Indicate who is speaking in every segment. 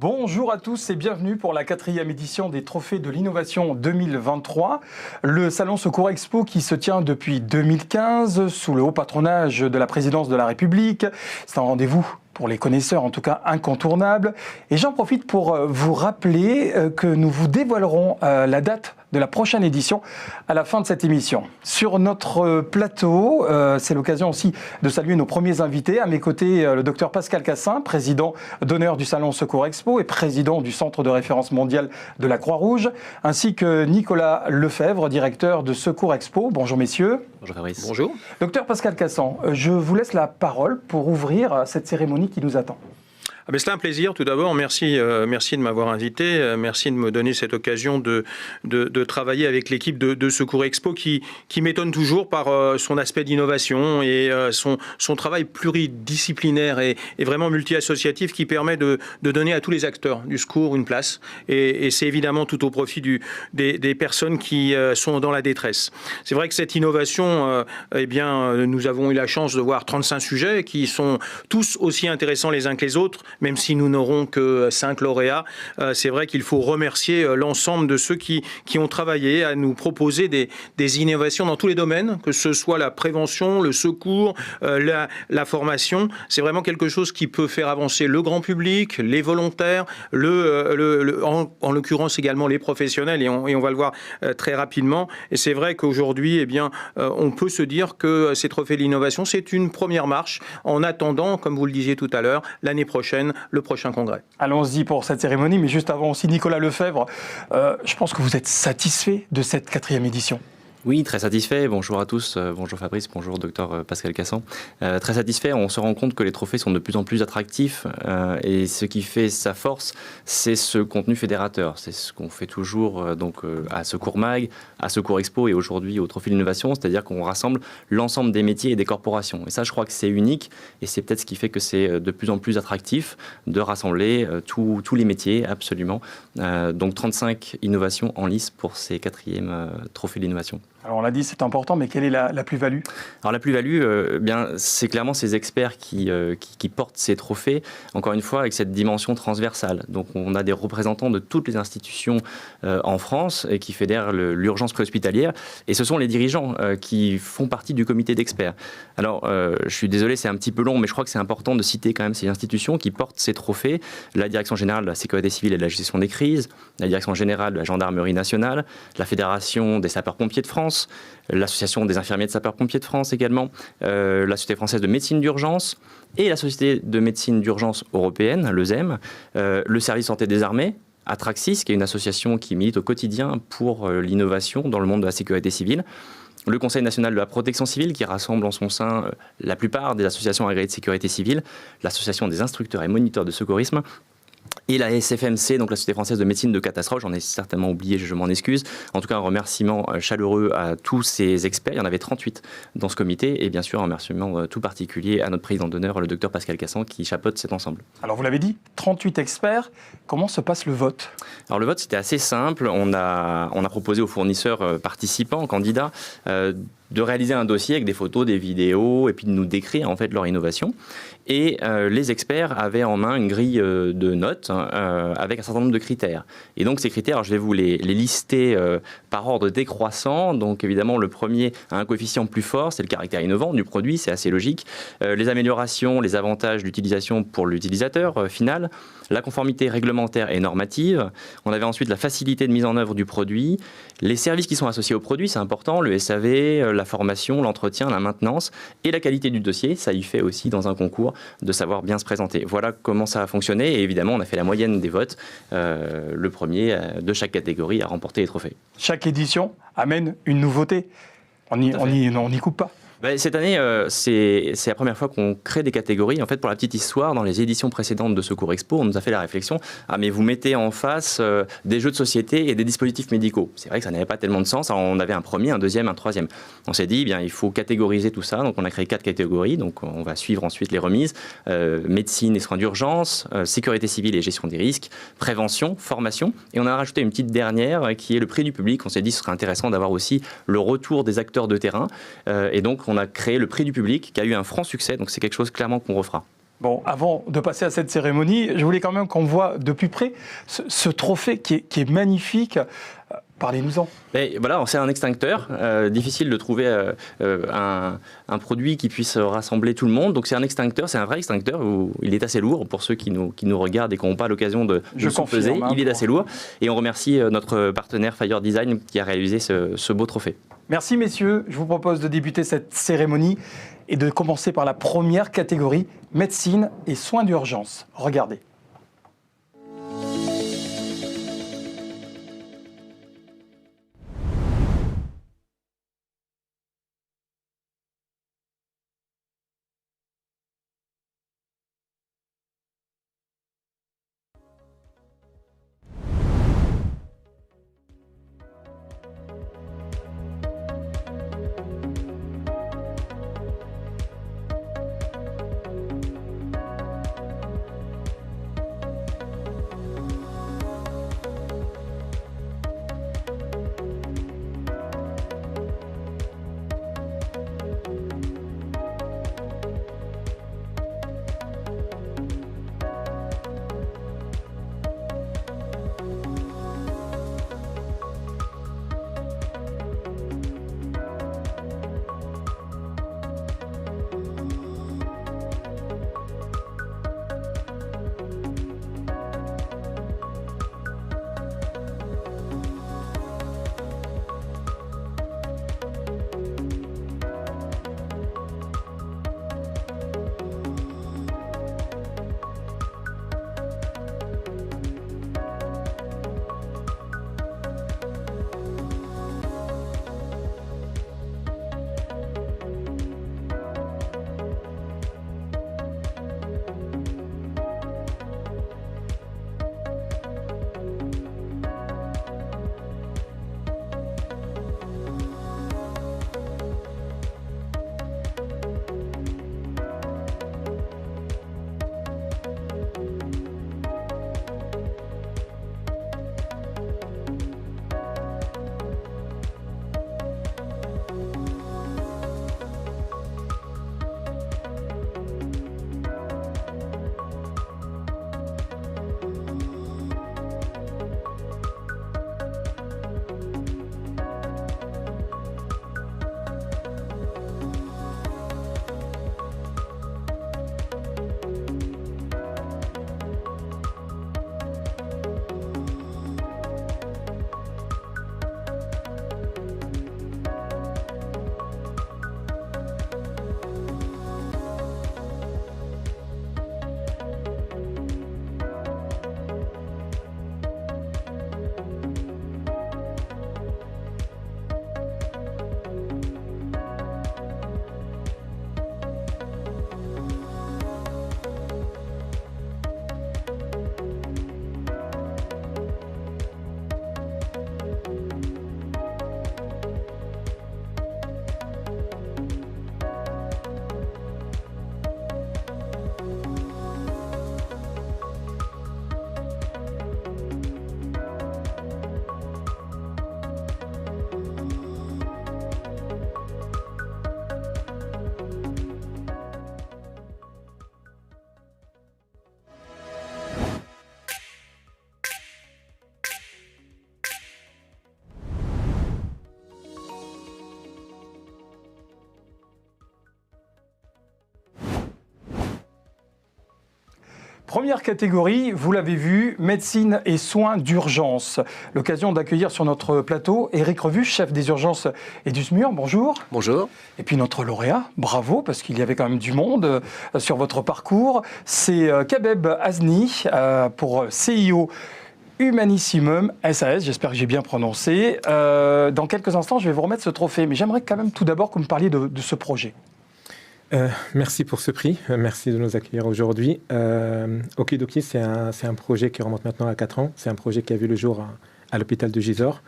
Speaker 1: Bonjour à tous et bienvenue pour la 4e édition des Trophées de l'innovation 2023. Le Salon Secours Expo qui se tient depuis 2015 sous le haut patronage de la présidence de la République. C'est un rendez-vous pour les connaisseurs, en tout cas incontournable. Et j'en profite pour vous rappeler que nous vous dévoilerons la date de la prochaine édition à la fin de cette émission. Sur notre plateau, c'est l'occasion aussi de saluer nos premiers invités. À mes côtés, le docteur Pascal Cassin, président d'honneur du Salon Secours Expo et président du Centre de référence mondial de la Croix-Rouge, ainsi que Nicolas Lefebvre, directeur de Secours Expo. Bonjour messieurs.
Speaker 2: Bonjour Fabrice.
Speaker 3: Bonjour.
Speaker 1: Docteur Pascal Cassin, je vous laisse la parole pour ouvrir cette cérémonie qui nous attend.
Speaker 3: C'est un plaisir. Tout d'abord, merci de m'avoir invité. Merci de me donner cette occasion de travailler avec l'équipe de Secours Expo qui m'étonne toujours par son aspect d'innovation et son travail pluridisciplinaire et vraiment multi-associatif qui permet de donner à tous les acteurs du secours une place. Et c'est évidemment tout au profit des personnes qui sont dans la détresse. C'est vrai que cette innovation, nous avons eu la chance de voir 35 sujets qui sont tous aussi intéressants les uns que les autres. Même si nous n'aurons que 5 lauréats, c'est vrai qu'il faut remercier l'ensemble de ceux qui ont travaillé à nous proposer des innovations dans tous les domaines, que ce soit la prévention, le secours, la formation. C'est vraiment quelque chose qui peut faire avancer le grand public, les volontaires, en l'occurrence également les professionnels, et on va le voir très rapidement. Et c'est vrai qu'aujourd'hui, on peut se dire que ces trophées de l'innovation, c'est une première marche en attendant, comme vous le disiez tout à l'heure, l'année prochaine, le prochain congrès.
Speaker 1: Allons-y pour cette cérémonie, mais juste avant aussi, Nicolas Lefebvre, je pense que vous êtes satisfait de cette 4e édition.
Speaker 2: Oui, très satisfait. Bonjour à tous. Bonjour Fabrice, bonjour docteur Pascal Cassin. Très satisfait. On se rend compte que les trophées sont de plus en plus attractifs et ce qui fait sa force, c'est ce contenu fédérateur. C'est ce qu'on fait toujours à Secours Mag, à Secours Expo et aujourd'hui au Trophée de l'innovation, c'est-à-dire qu'on rassemble l'ensemble des métiers et des corporations. Et ça, je crois que c'est unique et c'est peut-être ce qui fait que c'est de plus en plus attractif de rassembler tous les métiers, absolument. Donc 35 innovations en lice pour ces 4e Trophées de l'innovation.
Speaker 1: Alors on l'a dit, c'est important, mais quelle est la plus-value ?
Speaker 2: Alors la plus-value, c'est clairement ces experts qui portent ces trophées, encore une fois, avec cette dimension transversale. Donc on a des représentants de toutes les institutions en France et qui fédèrent l'urgence préhospitalière. Et ce sont les dirigeants qui font partie du comité d'experts. Alors je suis désolé, c'est un petit peu long, mais je crois que c'est important de citer quand même ces institutions qui portent ces trophées. La Direction générale de la sécurité civile et de la gestion des crises, la Direction générale de la gendarmerie nationale, la Fédération des sapeurs-pompiers de France, l'Association des infirmiers de sapeurs-pompiers de France également, la Société française de médecine d'urgence et la Société de médecine d'urgence européenne, le SEM, le service santé des armées, Atraxis, qui est une association qui milite au quotidien pour l'innovation dans le monde de la sécurité civile, le Conseil national de la protection civile, qui rassemble en son sein la plupart des associations agréées de sécurité civile, l'Association des instructeurs et moniteurs de secourisme, et la SFMC, donc la Société française de médecine de catastrophe. J'en ai certainement oublié, je m'en excuse. En tout cas, un remerciement chaleureux à tous ces experts. Il y en avait 38 dans ce comité. Et bien sûr, un remerciement tout particulier à notre président d'honneur, le docteur Pascal Cassin, qui chapeaute cet ensemble.
Speaker 1: Alors vous l'avez dit, 38 experts. Comment se passe le vote ?
Speaker 2: Alors le vote, c'était assez simple. On a proposé aux fournisseurs participants, candidats, de réaliser un dossier avec des photos, des vidéos, et puis de nous décrire en fait leur innovation. Et les experts avaient en main une grille de notes avec un certain nombre de critères. Et donc ces critères, alors je vais vous les lister par ordre décroissant. Donc évidemment, le premier a un coefficient plus fort, c'est le caractère innovant du produit, c'est assez logique. Les améliorations, les avantages d'utilisation pour l'utilisateur final, la conformité réglementaire et normative. On avait ensuite la facilité de mise en œuvre du produit, les services qui sont associés au produit, c'est important, le SAV, la formation, l'entretien, la maintenance et la qualité du dossier. Ça y fait aussi dans un concours de savoir bien se présenter. Voilà comment ça a fonctionné et évidemment on a fait la moyenne des votes. Le premier de chaque catégorie a remporté les trophées.
Speaker 1: Chaque édition amène une nouveauté. On n'y coupe pas.
Speaker 2: Cette année, c'est la première fois qu'on crée des catégories. En fait, pour la petite histoire, dans les éditions précédentes de Secours Expo, on nous a fait la réflexion « Ah, mais vous mettez en face des jeux de société et des dispositifs médicaux. » C'est vrai que ça n'avait pas tellement de sens. Alors, on avait un premier, un deuxième, un troisième. On s'est dit, il faut catégoriser tout ça. Donc, on a créé 4 catégories. Donc, on va suivre ensuite les remises. Médecine et soins d'urgence, sécurité civile et gestion des risques, prévention, formation. Et on a rajouté une petite dernière qui est le prix du public. On s'est dit, ce serait intéressant d'avoir aussi le retour des acteurs de terrain. Et donc, on a créé le prix du public qui a eu un franc succès, donc c'est quelque chose clairement qu'on refera.
Speaker 1: Bon, avant de passer à cette cérémonie, je voulais quand même qu'on voit de plus près ce trophée qui est magnifique. Parlez-nous-en.
Speaker 2: Voilà, c'est un extincteur. Difficile de trouver un produit qui puisse rassembler tout le monde. Donc c'est un extincteur, c'est un vrai extincteur. Il est assez lourd pour ceux qui nous regardent et qui n'ont pas l'occasion de le peser. Il est assez lourd. Et on remercie notre partenaire Fire Design qui a réalisé ce beau trophée.
Speaker 1: Merci messieurs. Je vous propose de débuter cette cérémonie et de commencer par la première catégorie, médecine et soins d'urgence. Regardez. Première catégorie, vous l'avez vu, médecine et soins d'urgence. L'occasion d'accueillir sur notre plateau Éric Revu, chef des urgences et du SMUR. Bonjour.
Speaker 4: Bonjour.
Speaker 1: Et puis notre lauréat, bravo, parce qu'il y avait quand même du monde sur votre parcours. C'est Kabeb Azni pour CIO Humanissimum SAS, j'espère que j'ai bien prononcé. Dans quelques instants, je vais vous remettre ce trophée, mais j'aimerais quand même tout d'abord que vous me parliez de ce projet.
Speaker 4: Merci pour ce prix, merci de nous accueillir aujourd'hui. Okidoki, c'est un projet qui remonte maintenant à 4 ans. C'est un projet qui a vu le jour à l'hôpital de Gisors.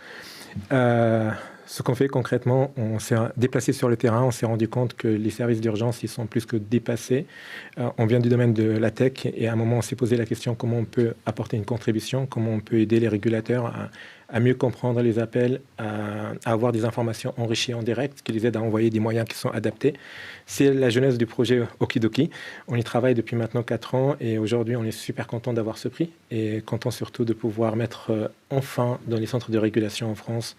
Speaker 4: Ce qu'on fait concrètement, on s'est déplacé sur le terrain, on s'est rendu compte que les services d'urgence, ils sont plus que dépassés. On vient du domaine de la tech et à un moment, on s'est posé la question comment on peut apporter une contribution, comment on peut aider les régulateurs à mieux comprendre les appels, à avoir des informations enrichies en direct, ce qui les aide à envoyer des moyens qui sont adaptés. C'est la jeunesse du projet Okidoki. On y travaille depuis maintenant 4 ans et aujourd'hui, on est super content d'avoir ce prix et content surtout de pouvoir mettre enfin dans les centres de régulation en France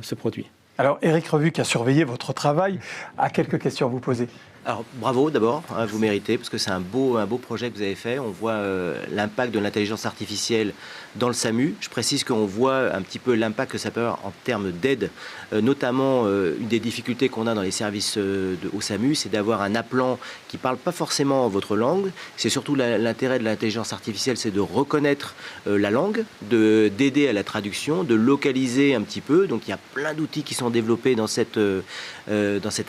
Speaker 4: ce produit.
Speaker 1: Alors, Éric Revu, qui a surveillé votre travail, a quelques questions à vous poser.
Speaker 5: Alors bravo d'abord, hein, vous méritez, parce que c'est un beau projet que vous avez fait. On voit l'impact de l'intelligence artificielle dans le SAMU. Je précise qu'on voit un petit peu l'impact que ça peut avoir en termes d'aide. Notamment, une des difficultés qu'on a dans les services au SAMU, c'est d'avoir un appelant qui ne parle pas forcément votre langue. C'est surtout l'intérêt de l'intelligence artificielle, c'est de reconnaître la langue, d'aider à la traduction, de localiser un petit peu. Donc il y a plein d'outils qui sont développés dans cette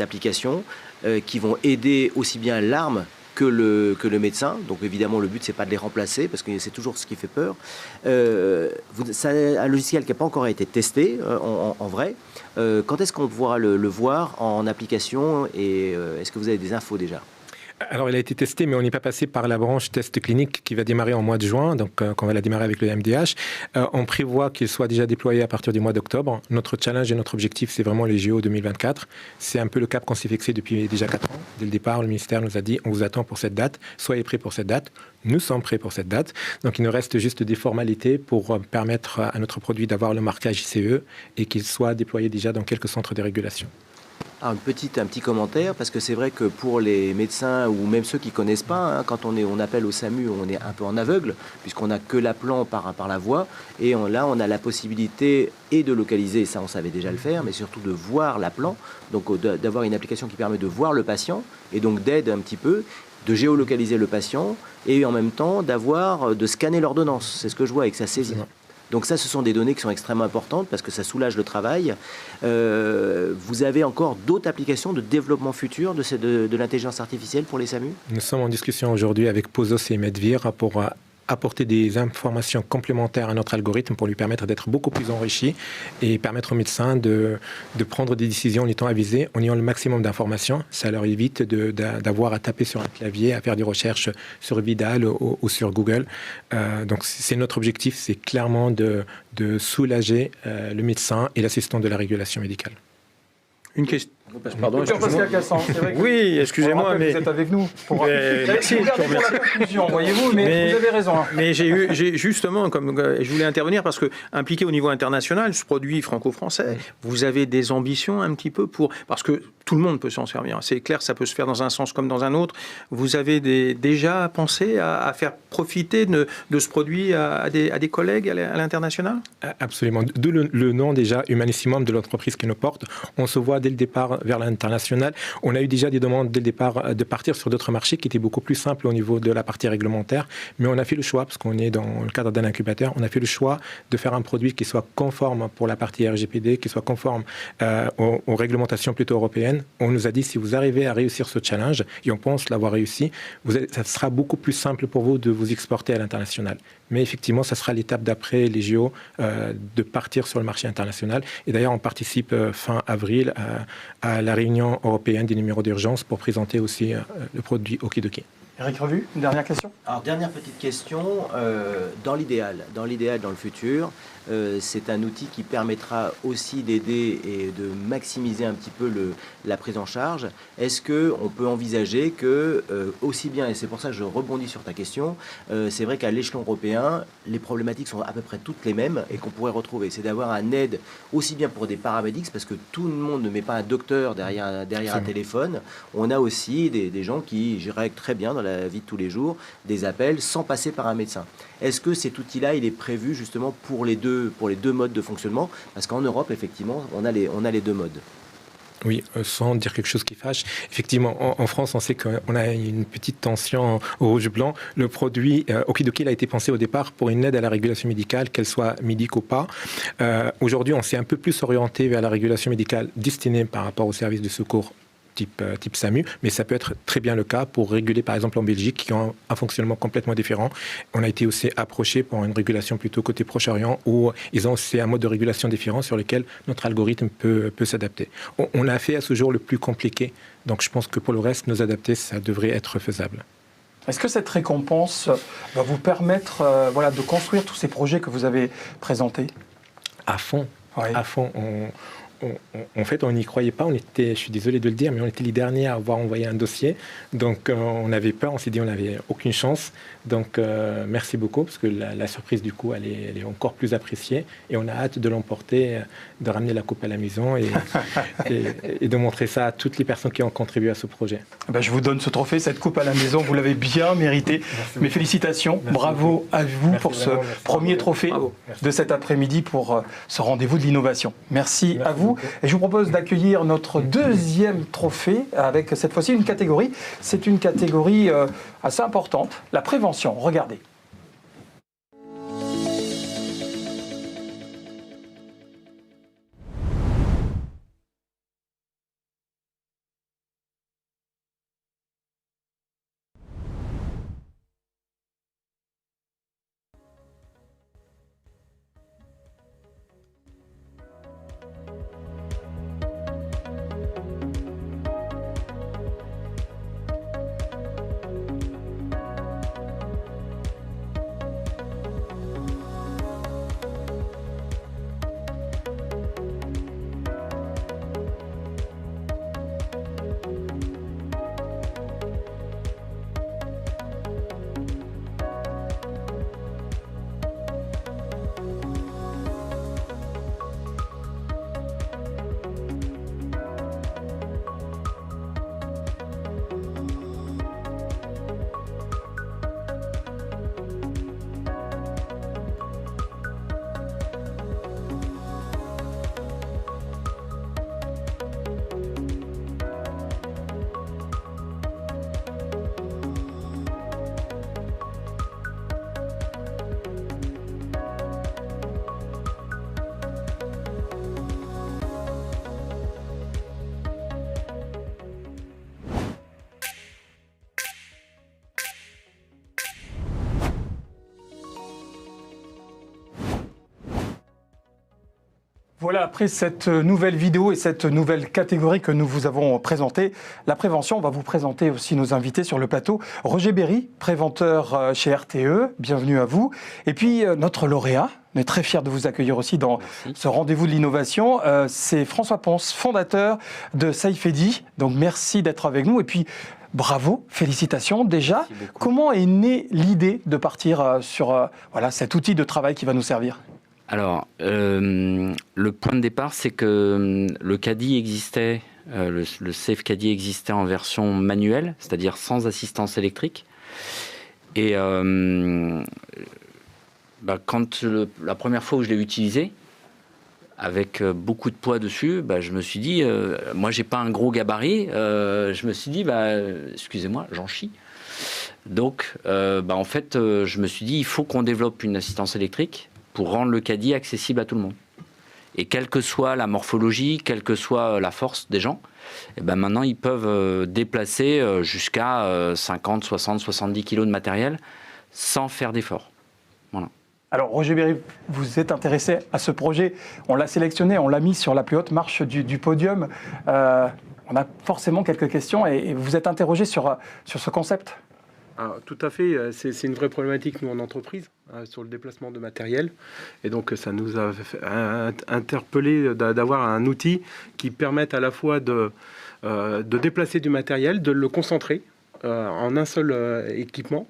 Speaker 5: application. Qui vont aider aussi bien l'arme que le médecin. Donc évidemment, le but, c'est pas de les remplacer, parce que c'est toujours ce qui fait peur. C'est un logiciel qui n'a pas encore été testé en vrai. Quand est-ce qu'on pourra le voir en application et est-ce que vous avez des infos déjà ?
Speaker 4: Alors, il a été testé, mais on n'est pas passé par la branche test clinique qui va démarrer en mois de juin, donc on va la démarrer avec le MDH. On prévoit qu'il soit déjà déployé à partir du mois d'octobre. Notre challenge et notre objectif, c'est vraiment les JO 2024. C'est un peu le cap qu'on s'est fixé depuis déjà 4 ans. Dès le départ, le ministère nous a dit, on vous attend pour cette date, soyez prêts pour cette date. Nous sommes prêts pour cette date. Donc, il nous reste juste des formalités pour permettre à notre produit d'avoir le marquage ICE et qu'il soit déployé déjà dans quelques centres de régulation.
Speaker 5: Un petit commentaire, parce que c'est vrai que pour les médecins ou même ceux qui ne connaissent pas, hein, quand on appelle au SAMU, on est un peu en aveugle, puisqu'on n'a que l'appelant par la voix. Et là, on a la possibilité et de localiser, ça on savait déjà le faire, mais surtout de voir l'appelant, donc d'avoir une application qui permet de voir le patient, et donc d'aide un petit peu, de géolocaliser le patient, et en même temps de scanner l'ordonnance. C'est ce que je vois avec sa saisie. Donc ça, ce sont des données qui sont extrêmement importantes parce que ça soulage le travail. Vous avez encore d'autres applications de développement futur de l'intelligence artificielle pour les SAMU ?
Speaker 4: Nous sommes en discussion aujourd'hui avec Pozos et Medvir pour apporter des informations complémentaires à notre algorithme pour lui permettre d'être beaucoup plus enrichi et permettre aux médecins de prendre des décisions en étant avisés, en ayant le maximum d'informations. Ça leur évite d'avoir à taper sur un clavier, à faire des recherches sur Vidal ou sur Google. Donc c'est notre objectif, c'est clairement de soulager le médecin et l'assistant de la régulation médicale.
Speaker 3: Une question.
Speaker 1: Pardon, Pascal Cassan, c'est vrai que
Speaker 3: oui, excusez-moi, mais
Speaker 1: vous êtes avec nous.
Speaker 3: Merci.
Speaker 1: Vous gardez pour la conclusion, voyez-vous, mais vous avez raison.
Speaker 3: Mais j'ai justement, je voulais intervenir parce que impliqué au niveau international, ce produit franco-français, vous avez des ambitions un petit peu parce que tout le monde peut s'en servir. C'est clair, ça peut se faire dans un sens comme dans un autre. Vous avez déjà pensé à faire profiter de ce produit à des collègues à l'international ?
Speaker 4: Absolument. D'où le nom déjà Humanissimum de l'entreprise qui nous porte. On se voit dès le départ vers l'international. On a eu déjà des demandes dès le départ de partir sur d'autres marchés qui étaient beaucoup plus simples au niveau de la partie réglementaire, mais on a fait le choix, parce qu'on est dans le cadre d'un incubateur, on a fait le choix de faire un produit qui soit conforme pour la partie RGPD, qui soit conforme aux réglementations plutôt européennes. On nous a dit, si vous arrivez à réussir ce challenge, et on pense l'avoir réussi, ça sera beaucoup plus simple pour vous de vous exporter à l'international. Mais effectivement, ça sera l'étape d'après les JO, de partir sur le marché international. Et d'ailleurs, on participe fin avril à la réunion européenne des numéros d'urgence pour présenter aussi le produit Okidoki.
Speaker 1: Éric Revu, une dernière question ?
Speaker 5: Alors, dernière petite question. Dans l'idéal, dans le futur, c'est un outil qui permettra aussi d'aider et de maximiser un petit peu la prise en charge. Est-ce qu'on peut envisager que, aussi bien, et c'est pour ça que je rebondis sur ta question, c'est vrai qu'à l'échelon européen, les problématiques sont à peu près toutes les mêmes et qu'on pourrait retrouver. C'est d'avoir un aide aussi bien pour des paramédics, parce que tout le monde ne met pas un docteur derrière un téléphone. On a aussi des gens qui gèrent très bien dans la vie de tous les jours des appels sans passer par un médecin. Est-ce que cet outil-là, il est prévu justement pour les deux modes de fonctionnement ? Parce qu'en Europe, effectivement, on a les deux modes.
Speaker 4: Oui, sans dire quelque chose qui fâche. Effectivement, en France, on sait qu'on a une petite tension au rouge-blanc. Le produit Okidoki a été pensé au départ pour une aide à la régulation médicale, qu'elle soit médique ou pas. Aujourd'hui, on s'est un peu plus orienté vers la régulation médicale destinée par rapport aux services de secours type SAMU, mais ça peut être très bien le cas pour réguler, par exemple, en Belgique, qui ont un fonctionnement complètement différent. On a été aussi approché pour une régulation plutôt côté Proche-Orient, où ils ont aussi un mode de régulation différent sur lequel notre algorithme peut s'adapter. On a fait à ce jour le plus compliqué, donc je pense que pour le reste, nous adapter, ça devrait être faisable.
Speaker 1: Est-ce que cette récompense va vous permettre de construire tous ces projets que vous avez présentés ?
Speaker 4: à fond.
Speaker 1: Oui.
Speaker 4: À fond. En fait, on n'y croyait pas. Je suis désolé de le dire, mais on était les derniers à avoir envoyé un dossier. Donc, on avait peur. On s'est dit on n'avait aucune chance. Donc, merci beaucoup, parce que la surprise, du coup, elle est encore plus appréciée. Et on a hâte de l'emporter, de ramener la coupe à la maison et de montrer ça à toutes les personnes qui ont contribué à ce projet.
Speaker 1: Je vous donne ce trophée, cette coupe à la maison. Vous l'avez bien mérité. Mes félicitations.
Speaker 4: Merci
Speaker 1: Bravo
Speaker 4: beaucoup.
Speaker 1: à vous
Speaker 4: Merci
Speaker 1: pour ce
Speaker 4: vraiment, merci.
Speaker 1: premier trophée
Speaker 3: Bravo.
Speaker 1: de cet après-midi pour ce rendez-vous de l'innovation. Merci à vous.
Speaker 4: beaucoup.
Speaker 1: Et je vous propose d'accueillir notre deuxième trophée avec cette fois-ci une catégorie. C'est une catégorie assez importante, la prévention. Regardez. Voilà, après cette nouvelle vidéo et cette nouvelle catégorie que nous vous avons présentée, la prévention, on va vous présenter aussi nos invités sur le plateau. Roger Berry, préventeur chez RTE, bienvenue à vous. Et puis notre lauréat, on est très fiers de vous accueillir aussi dans ce rendez-vous de l'innovation. C'est François Ponce, fondateur de Saifedi. Donc merci d'être avec nous. Et puis bravo, félicitations déjà. Comment est née l'idée de partir sur cet outil de travail qui va nous servir ?
Speaker 2: Alors, le point de départ, c'est que le caddie existait, le Safe Caddie existait en version manuelle, c'est-à-dire sans assistance électrique. Et quand la première fois où je l'ai utilisé, avec beaucoup de poids dessus, je me suis dit, moi j'ai pas un gros gabarit, je me suis dit, excusez-moi, j'en chie. Donc, en fait, je me suis dit, il faut qu'on développe une assistance électrique pour rendre le caddie accessible à tout le monde. Et quelle que soit la morphologie, quelle que soit la force des gens, maintenant ils peuvent déplacer jusqu'à 50, 60, 70 kilos de matériel sans faire d'effort. Voilà.
Speaker 1: Alors Roger Berry, vous êtes intéressé à ce projet, on l'a sélectionné, on l'a mis sur la plus haute marche du podium. On a forcément quelques questions et vous êtes interrogé sur ce concept.
Speaker 6: Alors, tout à fait, c'est une vraie problématique, nous, en entreprise, sur le déplacement de matériel. Et donc, ça nous a interpellé d'avoir un outil qui permette à la fois de déplacer du matériel, de le concentrer en un seul équipement,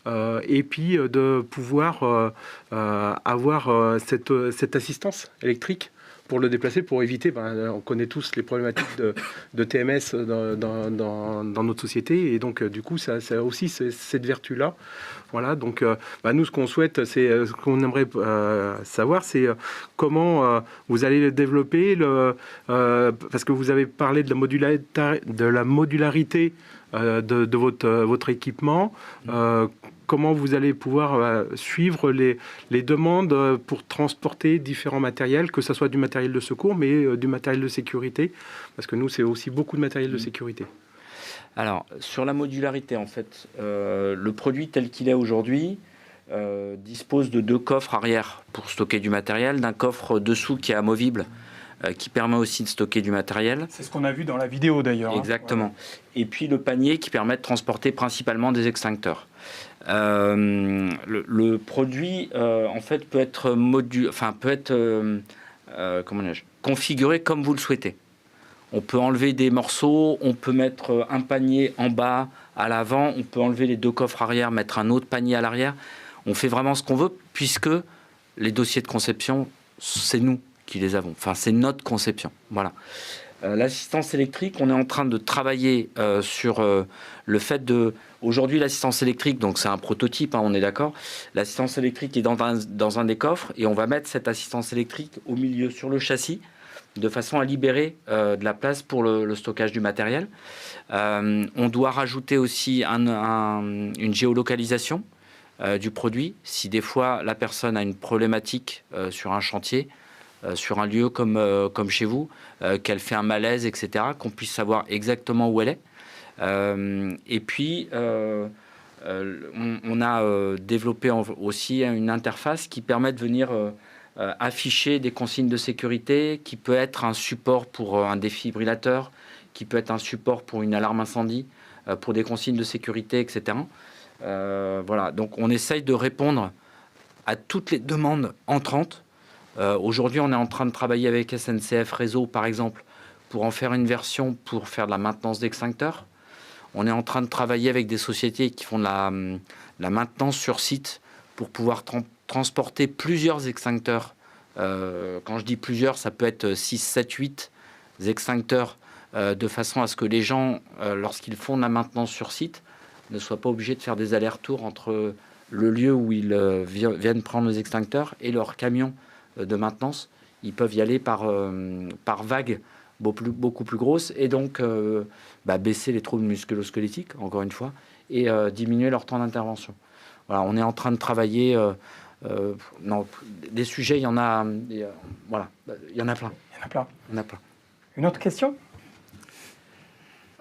Speaker 6: et puis de pouvoir avoir cette assistance électrique pour le déplacer, pour éviter, on connaît tous les problématiques de TMS dans notre société, et donc du coup ça a aussi cette vertu-là. Voilà, donc nous ce qu'on souhaite, ce qu'on aimerait savoir, c'est comment vous allez le développer, parce que vous avez parlé de la modularité de votre équipement. Comment vous allez pouvoir suivre les demandes pour transporter différents matériels, que ce soit du matériel de secours, mais du matériel de sécurité, parce que nous, c'est aussi beaucoup de matériel de sécurité.
Speaker 2: Alors, sur la modularité, en fait, le produit tel qu'il est aujourd'hui dispose de 2 coffres arrière pour stocker du matériel, d'un coffre dessous qui est amovible
Speaker 7: qui permet aussi de stocker du matériel.
Speaker 1: C'est ce qu'on a vu dans la vidéo d'ailleurs.
Speaker 7: Exactement.
Speaker 1: Ouais.
Speaker 7: Et puis le panier qui permet de transporter principalement des extincteurs. Le produit, en fait, peut être configuré comme vous le souhaitez. On peut enlever des morceaux, on peut mettre un panier en bas, à l'avant, on peut enlever les 2 coffres arrière, mettre un autre panier à l'arrière. On fait vraiment ce qu'on veut, puisque les dossiers de conception, c'est nous qui les avons. Enfin, c'est notre conception. Voilà. L'assistance électrique, on est en train de travailler sur le fait de... Aujourd'hui, l'assistance électrique, donc c'est un prototype, hein, on est d'accord. L'assistance électrique est dans un des coffres et on va mettre cette assistance électrique au milieu sur le châssis de façon à libérer de la place pour le stockage du matériel. On doit rajouter aussi une géolocalisation du produit. Si des fois la personne a une problématique sur un chantier, sur un lieu comme chez vous, qu'elle fait un malaise, etc., qu'on puisse savoir exactement où elle est. Et puis, on a développé aussi une interface qui permet de venir afficher des consignes de sécurité, qui peut être un support pour un défibrillateur, qui peut être un support pour une alarme incendie, pour des consignes de sécurité, etc. Voilà, donc on essaye de répondre à toutes les demandes entrantes. Aujourd'hui, on est en train de travailler avec SNCF Réseau, par exemple, pour en faire une version pour faire de la maintenance d'extincteurs. On est en train de travailler avec des sociétés qui font de la maintenance sur site pour pouvoir transporter plusieurs extincteurs. Quand je dis plusieurs, ça peut être 6, 7, 8 extincteurs de façon à ce que les gens, lorsqu'ils font de la maintenance sur site, ne soient pas obligés de faire des allers-retours entre le lieu où ils viennent prendre les extincteurs et leur camion de maintenance. Ils peuvent y aller par vague beaucoup plus grosse et donc baisser les troubles musculo-squelettiques, encore une fois, et diminuer leur temps d'intervention. Voilà, on est en train de travailler... des sujets, il y en a... voilà, il y en a plein. Il y en a plein.
Speaker 1: Une autre question ?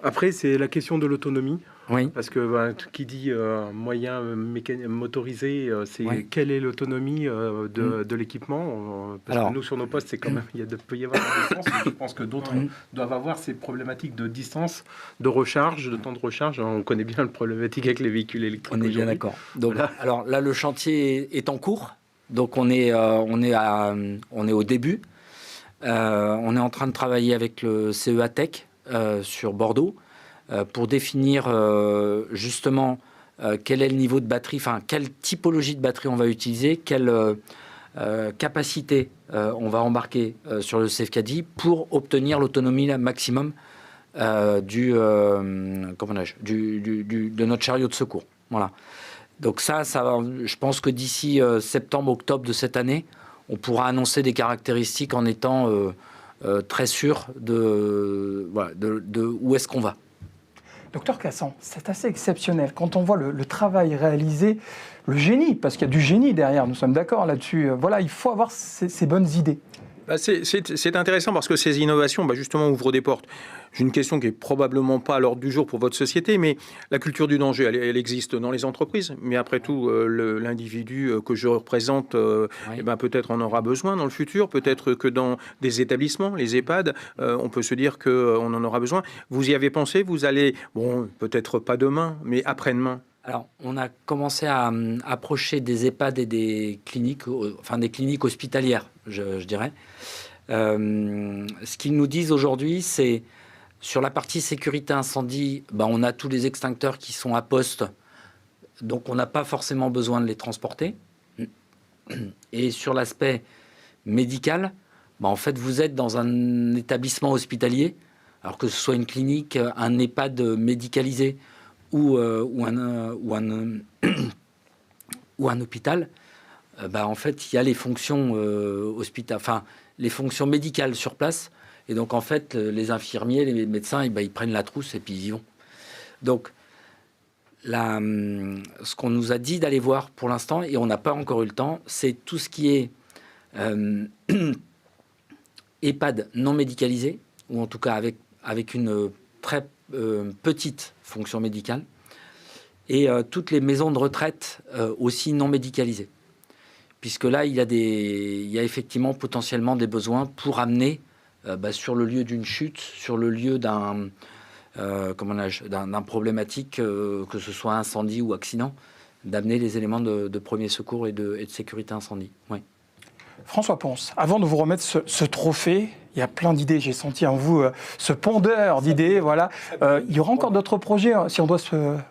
Speaker 6: Après, c'est la question de l'autonomie.
Speaker 7: Oui.
Speaker 6: Parce que qui dit moyen motorisé, c'est quelle est l'autonomie de l'équipement parce que nous, sur nos postes, c'est quand même, il peut y avoir des distances. Je pense que d'autres doivent avoir ces problématiques de distance, de recharge, de temps de recharge. On connaît bien le problématique avec les véhicules électriques.
Speaker 7: On est bien d'accord. Donc, voilà. Alors là, le chantier est en cours. Donc, on est au début. On est en train de travailler avec le CEA Tech sur Bordeaux. Pour définir justement quel est le niveau de batterie, enfin quelle typologie de batterie on va utiliser, quelle capacité on va embarquer sur le CFKD pour obtenir l'autonomie maximum de notre chariot de secours. Voilà. Donc ça je pense que d'ici septembre-octobre de cette année, on pourra annoncer des caractéristiques en étant très sûr de où est-ce qu'on va.
Speaker 1: Docteur Cassan, c'est assez exceptionnel. Quand on voit le travail réalisé, le génie, parce qu'il y a du génie derrière, nous sommes d'accord là-dessus. Voilà, il faut avoir ces bonnes idées.
Speaker 3: C'est intéressant parce que ces innovations, justement, ouvrent des portes. J'ai une question qui est probablement pas à l'ordre du jour pour votre société, mais la culture du danger, elle existe dans les entreprises. Mais après tout, l'individu que je représente, peut-être en aura besoin dans le futur. Peut-être que dans des établissements, les EHPAD, on peut se dire qu'on en aura besoin. Vous y avez pensé? Vous allez, peut-être pas demain, mais après-demain.
Speaker 7: Alors, on a commencé à approcher des EHPAD et des cliniques, des cliniques hospitalières, je dirais. Ce qu'ils nous disent aujourd'hui, c'est sur la partie sécurité incendie, on a tous les extincteurs qui sont à poste, donc on n'a pas forcément besoin de les transporter. Et sur l'aspect médical, en fait, vous êtes dans un établissement hospitalier, alors que ce soit une clinique, un EHPAD médicalisé, ou un hôpital, en fait, il y a les fonctions les fonctions médicales sur place. Et donc, en fait, les infirmiers, les médecins, ils prennent la trousse et puis ils y vont. Donc, ce qu'on nous a dit d'aller voir pour l'instant, et on n'a pas encore eu le temps, c'est tout ce qui est EHPAD non médicalisé, ou en tout cas avec une très petite fonction médicale, et toutes les maisons de retraite aussi non médicalisées, puisque là il y a effectivement potentiellement des besoins pour amener sur le lieu d'une chute, sur le lieu d'un problématique, que ce soit incendie ou accident, d'amener les éléments de premier secours et de sécurité incendie. Oui.
Speaker 1: François Ponce, avant de vous remettre ce trophée, il y a plein d'idées, j'ai senti en vous ce pondeur d'idées. Voilà. Il y aura encore d'autres projets, si on doit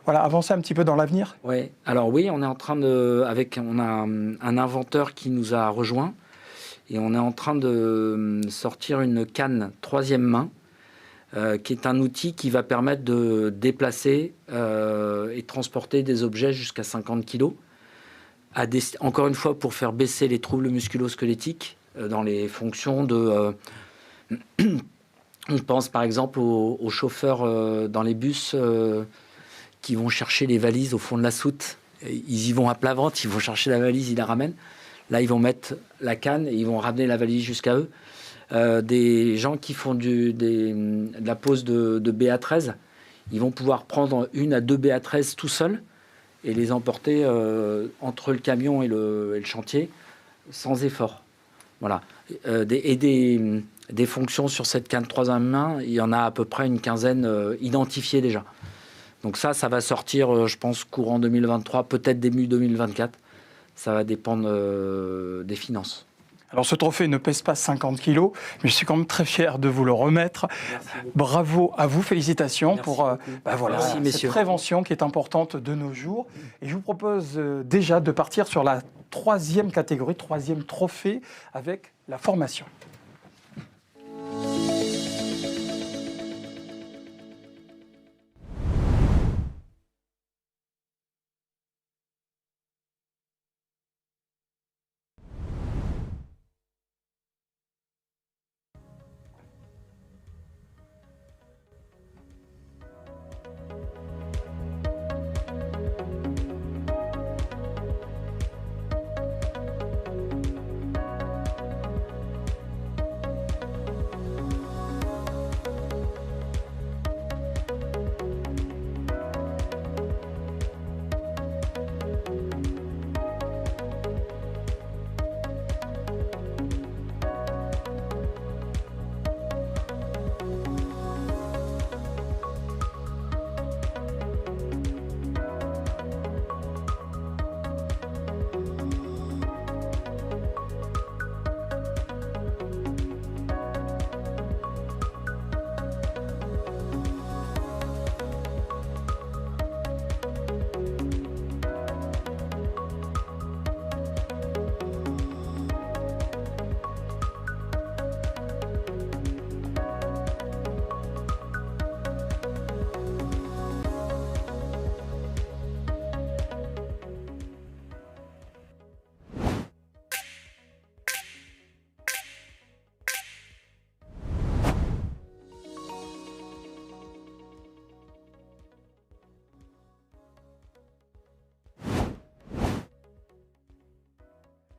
Speaker 1: avancer un petit peu dans l'avenir.
Speaker 7: Oui, alors oui, on est en train on a un inventeur qui nous a rejoint et on est en train de sortir une canne 3e main, qui est un outil qui va permettre de déplacer et transporter des objets jusqu'à 50 kg. Encore une fois, pour faire baisser les troubles musculo-squelettiques dans les fonctions de... On pense par exemple aux chauffeurs dans les bus qui vont chercher les valises au fond de la soute. Ils y vont à plat ventre, ils vont chercher la valise, ils la ramènent. Là, ils vont mettre la canne et ils vont ramener la valise jusqu'à eux. Des gens qui font de la pose de BA13, ils vont pouvoir prendre 1 à 2 BA13 tout seuls et les emporter entre le camion et le chantier sans effort. Voilà. Des fonctions sur cette canne 3e main, il y en a à peu près une quinzaine identifiées déjà. Donc ça va sortir, je pense, courant 2023, peut-être début 2024. Ça va dépendre des finances.
Speaker 1: Alors ce trophée ne pèse pas 50 kilos, mais je suis quand même très fier de vous le remettre. Bravo à vous, félicitations. Merci pour cette prévention qui est importante de nos jours. Et je vous propose déjà de partir sur la 3e catégorie, 3e trophée, avec la formation.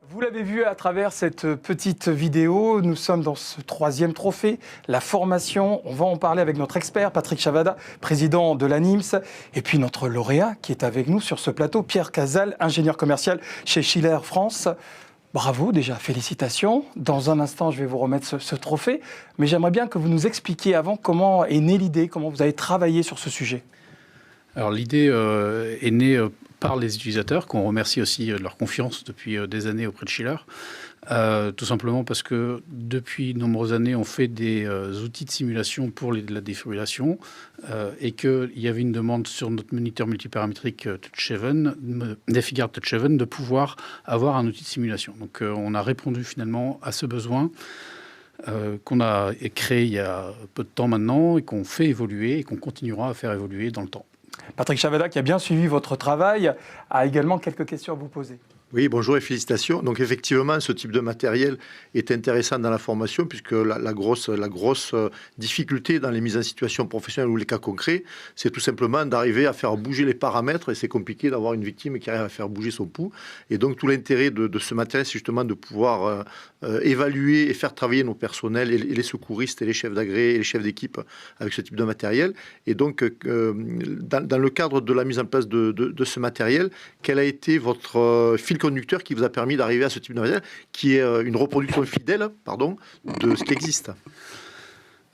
Speaker 1: Vous l'avez vu à travers cette petite vidéo, nous sommes dans ce 3e trophée, la formation. On va en parler avec notre expert, Patrick Chavada, président de l'ANIMS, et puis notre lauréat qui est avec nous sur ce plateau, Pierre Casal, ingénieur commercial chez Schiller France. Bravo déjà, félicitations. Dans un instant, je vais vous remettre ce trophée, mais j'aimerais bien que vous nous expliquiez avant comment est née l'idée, comment vous avez travaillé sur ce sujet.
Speaker 8: Alors l'idée est née par les utilisateurs, qu'on remercie aussi de leur confiance depuis des années auprès de Schiller. Tout simplement parce que depuis de nombreuses années, on fait des outils de simulation pour la défibrillation et qu'il y avait une demande sur notre moniteur multiparamétrique TouchHaven, DefiGuard TouchHaven, de pouvoir avoir un outil de simulation. Donc on a répondu finalement à ce besoin qu'on a créé il y a peu de temps maintenant et qu'on fait évoluer et qu'on continuera à faire évoluer dans le temps.
Speaker 1: Patrick Chavada, qui a bien suivi votre travail, a également quelques questions à vous poser.
Speaker 9: Oui, bonjour et félicitations. Donc effectivement, ce type de matériel est intéressant dans la formation puisque la grosse difficulté dans les mises en situation professionnelle ou les cas concrets, c'est tout simplement d'arriver à faire bouger les paramètres et c'est compliqué d'avoir une victime qui arrive à faire bouger son pouls. Et donc tout l'intérêt de ce matériel, c'est justement de pouvoir évaluer et faire travailler nos personnels et les secouristes et les chefs d'agré et les chefs d'équipe avec ce type de matériel. Et donc dans le cadre de la mise en place de ce matériel, quel a été votre fil conducteur qui vous a permis d'arriver à ce type de matériel qui est une reproduction fidèle de ce qui existe?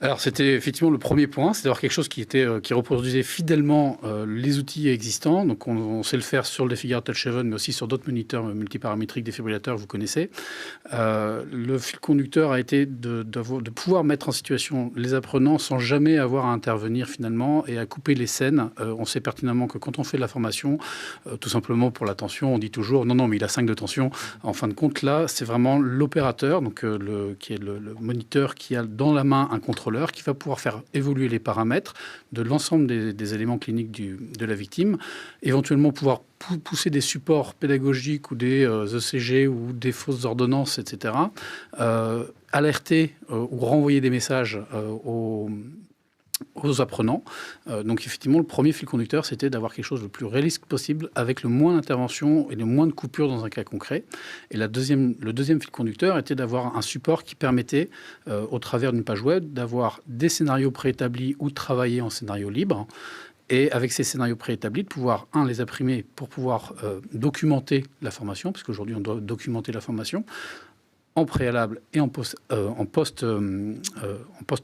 Speaker 8: Alors c'était effectivement le premier point, c'est d'avoir quelque chose qui reproduisait fidèlement les outils existants. Donc on sait le faire sur le défibrillateur Touch7, mais aussi sur d'autres moniteurs multiparamétriques défibrillateurs que vous connaissez. Le fil conducteur a été de pouvoir mettre en situation les apprenants sans jamais avoir à intervenir finalement et à couper les scènes. On sait pertinemment que quand on fait de la formation, tout simplement pour la tension, on dit toujours non mais il a 5 de tension. En fin de compte là, c'est vraiment l'opérateur, donc qui est le moniteur qui a dans la main un contrôleur qui va pouvoir faire évoluer les paramètres de l'ensemble des éléments cliniques de la victime, éventuellement pouvoir pousser des supports pédagogiques ou des ECG ou des fausses ordonnances, etc., alerter ou renvoyer des messages aux apprenants. Donc effectivement, le premier fil conducteur, c'était d'avoir quelque chose le plus réaliste possible avec le moins d'intervention et le moins de coupures dans un cas concret. Et le deuxième fil conducteur était d'avoir un support qui permettait, au travers d'une page web, d'avoir des scénarios préétablis ou de travailler en scénario libre. Et avec ces scénarios préétablis, de pouvoir, les imprimer pour pouvoir documenter la formation, parce qu'aujourd'hui, on doit documenter la formation, en préalable et en post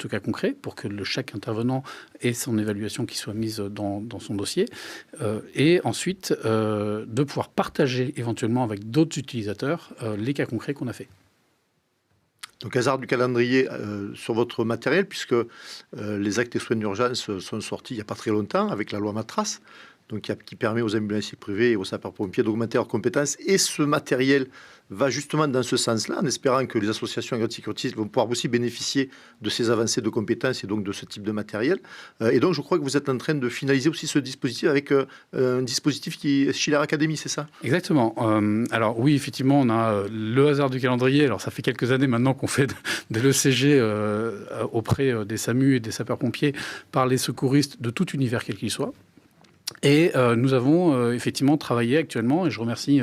Speaker 8: cas concret, pour que chaque intervenant ait son évaluation qui soit mise dans son dossier, et ensuite de pouvoir partager éventuellement avec d'autres utilisateurs les cas concrets qu'on a fait.
Speaker 9: Donc, hasard du calendrier sur votre matériel, puisque les actes et soins d'urgence sont sortis il n'y a pas très longtemps avec la loi Matras, donc qui permet aux ambulanciers privés et aux sapeurs-pompiers d'augmenter leurs compétences. Et ce matériel va justement dans ce sens-là, en espérant que les associations agrosécuritistes vont pouvoir aussi bénéficier de ces avancées de compétences et donc de ce type de matériel. Et donc, je crois que vous êtes en train de finaliser aussi ce dispositif avec un dispositif qui est Schiller Academy, c'est ça?
Speaker 8: Exactement. Alors oui, effectivement, on a le hasard du calendrier. Alors ça fait quelques années maintenant qu'on fait de l'ECG auprès des SAMU et des sapeurs-pompiers par les secouristes de tout univers quel qu'il soit. Et nous avons effectivement travaillé actuellement, et je remercie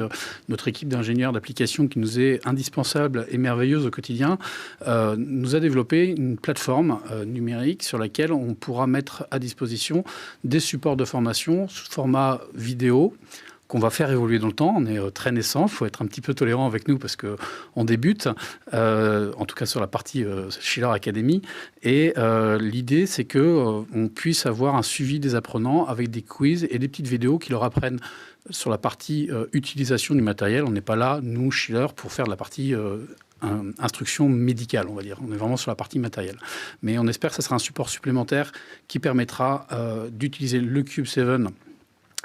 Speaker 8: notre équipe d'ingénieurs d'application qui nous est indispensable et merveilleuse au quotidien, nous a développé une plateforme numérique sur laquelle on pourra mettre à disposition des supports de formation sous format vidéo, qu'on va faire évoluer dans le temps. On est très naissant, il faut être un petit peu tolérant avec nous parce qu'on débute, en tout cas sur la partie Schiller Academy. Et l'idée, c'est qu'on puisse avoir un suivi des apprenants avec des quiz et des petites vidéos qui leur apprennent sur la partie utilisation du matériel. On n'est pas là, nous, Schiller, pour faire de la partie instruction médicale, on va dire. On est vraiment sur la partie matérielle. Mais on espère que ce sera un support supplémentaire qui permettra d'utiliser le Cube7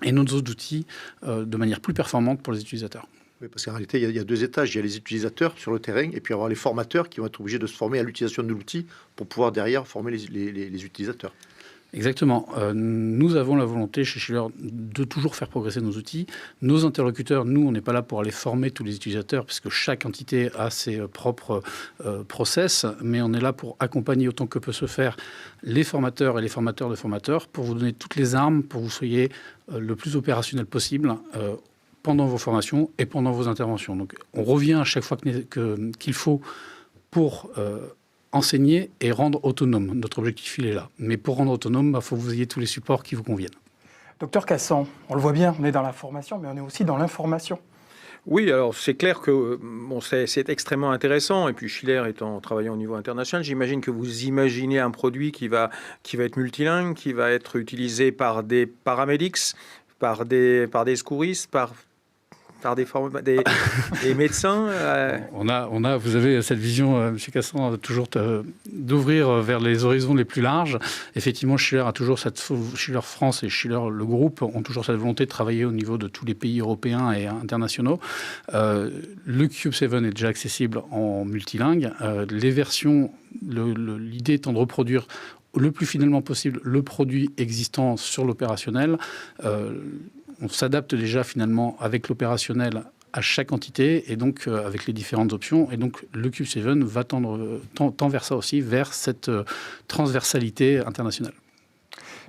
Speaker 8: et nos autres outils de manière plus performante pour les utilisateurs.
Speaker 9: Oui, parce qu'en réalité, il y a 2 étages. Il y a les utilisateurs sur le terrain et puis avoir les formateurs qui vont être obligés de se former à l'utilisation de l'outil pour pouvoir derrière former les utilisateurs.
Speaker 8: Exactement. Nous avons la volonté chez Schiller de toujours faire progresser nos outils. Nos interlocuteurs, nous, on n'est pas là pour aller former tous les utilisateurs puisque chaque entité a ses propres process, mais on est là pour accompagner autant que peut se faire les formateurs et les formateurs de formateurs pour vous donner toutes les armes pour que vous soyez le plus opérationnel possible pendant vos formations et pendant vos interventions. Donc on revient à chaque fois qu'il faut pour enseigner et rendre autonome. Notre objectif, il est là. Mais pour rendre autonome, il faut que vous ayez tous les supports qui vous conviennent.
Speaker 1: Docteur Cassan, on le voit bien, on est dans la formation, mais on est aussi dans l'information.
Speaker 3: Oui, alors c'est clair que c'est extrêmement intéressant. Et puis Schiller travaillant au niveau international, j'imagine que vous imaginez un produit qui va être multilingue, qui va être utilisé par des paramédics, par des secouristes, par des médecins.
Speaker 8: Vous avez cette vision, M. Cassan, toujours d'ouvrir vers les horizons les plus larges. Effectivement, Schiller France et Schiller, le groupe, ont toujours cette volonté de travailler au niveau de tous les pays européens et internationaux. Le Cube7 est déjà accessible en multilingue. Les versions, l'idée étant de reproduire le plus fidèlement possible le produit existant sur l'opérationnel. On s'adapte déjà finalement avec l'opérationnel à chaque entité et donc avec les différentes options. Et donc le Cube7 va tend vers ça aussi, vers cette transversalité internationale.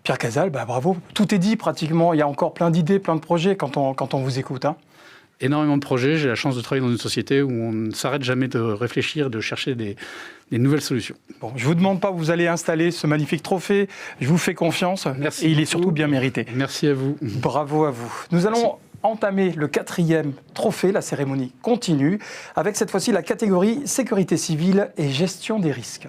Speaker 1: Pierre Casal, bravo. Tout est dit pratiquement. Il y a encore plein d'idées, plein de projets quand on vous écoute.
Speaker 8: Énormément de projets. J'ai la chance de travailler dans une société où on ne s'arrête jamais de réfléchir, de chercher des nouvelles solutions.
Speaker 1: Bon, je ne vous demande pas où vous allez installer ce magnifique trophée. Je vous fais confiance.
Speaker 8: Merci
Speaker 1: et il
Speaker 8: beaucoup.
Speaker 1: est surtout bien mérité.
Speaker 8: Merci à vous.
Speaker 1: Bravo à vous. Nous allons entamer le 4e trophée. La cérémonie continue avec cette fois-ci la catégorie sécurité civile et gestion des risques.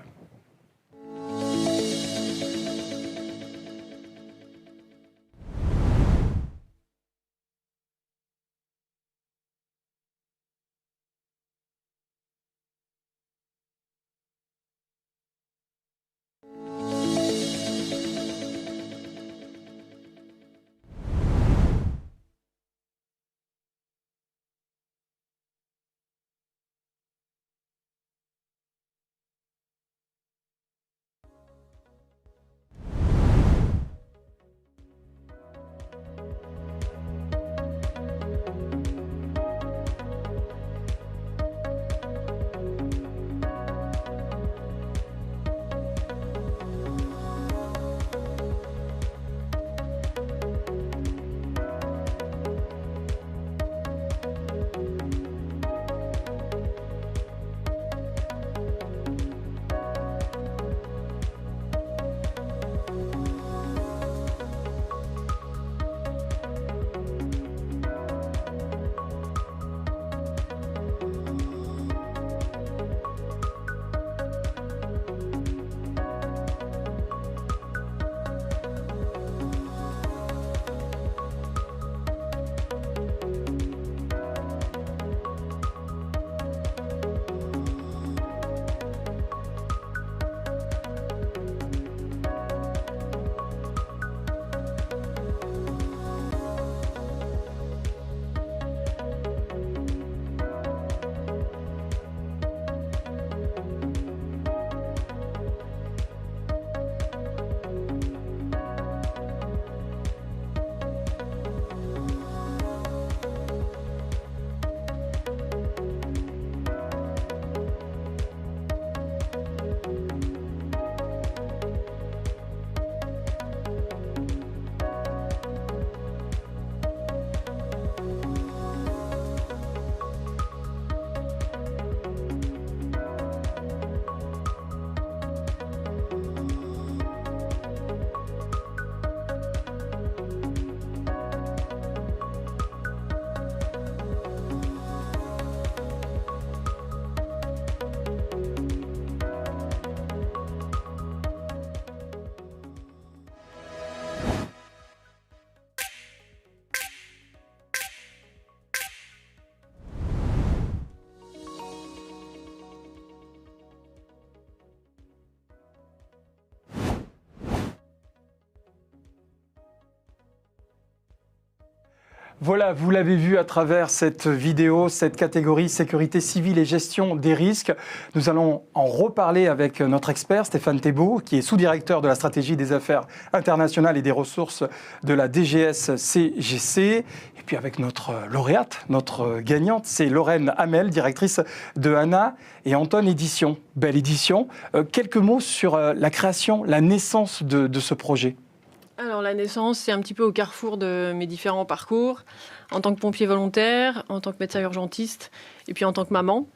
Speaker 1: Voilà, vous l'avez vu à travers cette vidéo, cette catégorie sécurité civile et gestion des risques. Nous allons en reparler avec notre expert Stéphane Thébault, qui est sous-directeur de la stratégie des affaires internationales et des ressources de la DGS-CGC. Et puis avec notre lauréate, notre gagnante, c'est Lorraine Hamel, directrice de Anna et Anton Édition. Belle édition. Quelques mots sur la création, la naissance de ce projet.
Speaker 10: Alors la naissance, c'est un petit peu au carrefour de mes différents parcours, en tant que pompier volontaire, en tant que médecin urgentiste et puis en tant que maman.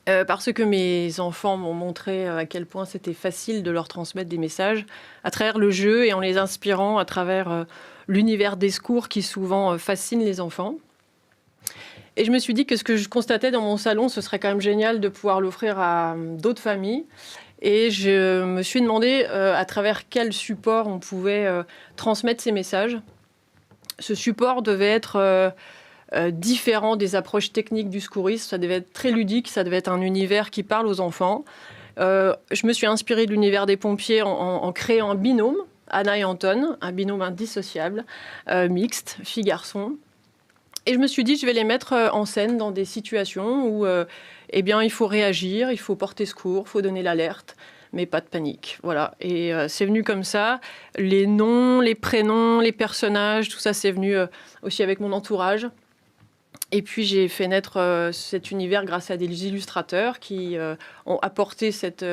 Speaker 10: Parce que mes enfants m'ont montré à quel point c'était facile de leur transmettre des messages à travers le jeu et en les inspirant à travers l'univers des secours qui souvent fascine les enfants. Et je me suis dit que ce que je constatais dans mon salon, ce serait quand même génial de pouvoir l'offrir à d'autres familles. Et je me suis demandé à travers quel support on pouvait transmettre ces messages. Ce support devait être différent des approches techniques du secourisme. Ça devait être très ludique, ça devait être un univers qui parle aux enfants. Je me suis inspirée de l'univers des pompiers en créant un binôme, Anna et Anton, un binôme indissociable, mixte, fille-garçon. Et je me suis dit, je vais les mettre en scène dans des situations où il faut réagir, il faut porter secours, il faut donner l'alerte, mais pas de panique. Voilà. Et c'est venu comme ça. Les noms, les prénoms, les personnages, tout ça, c'est venu aussi avec mon entourage. Et puis, j'ai fait naître cet univers grâce à des illustrateurs qui ont apporté cette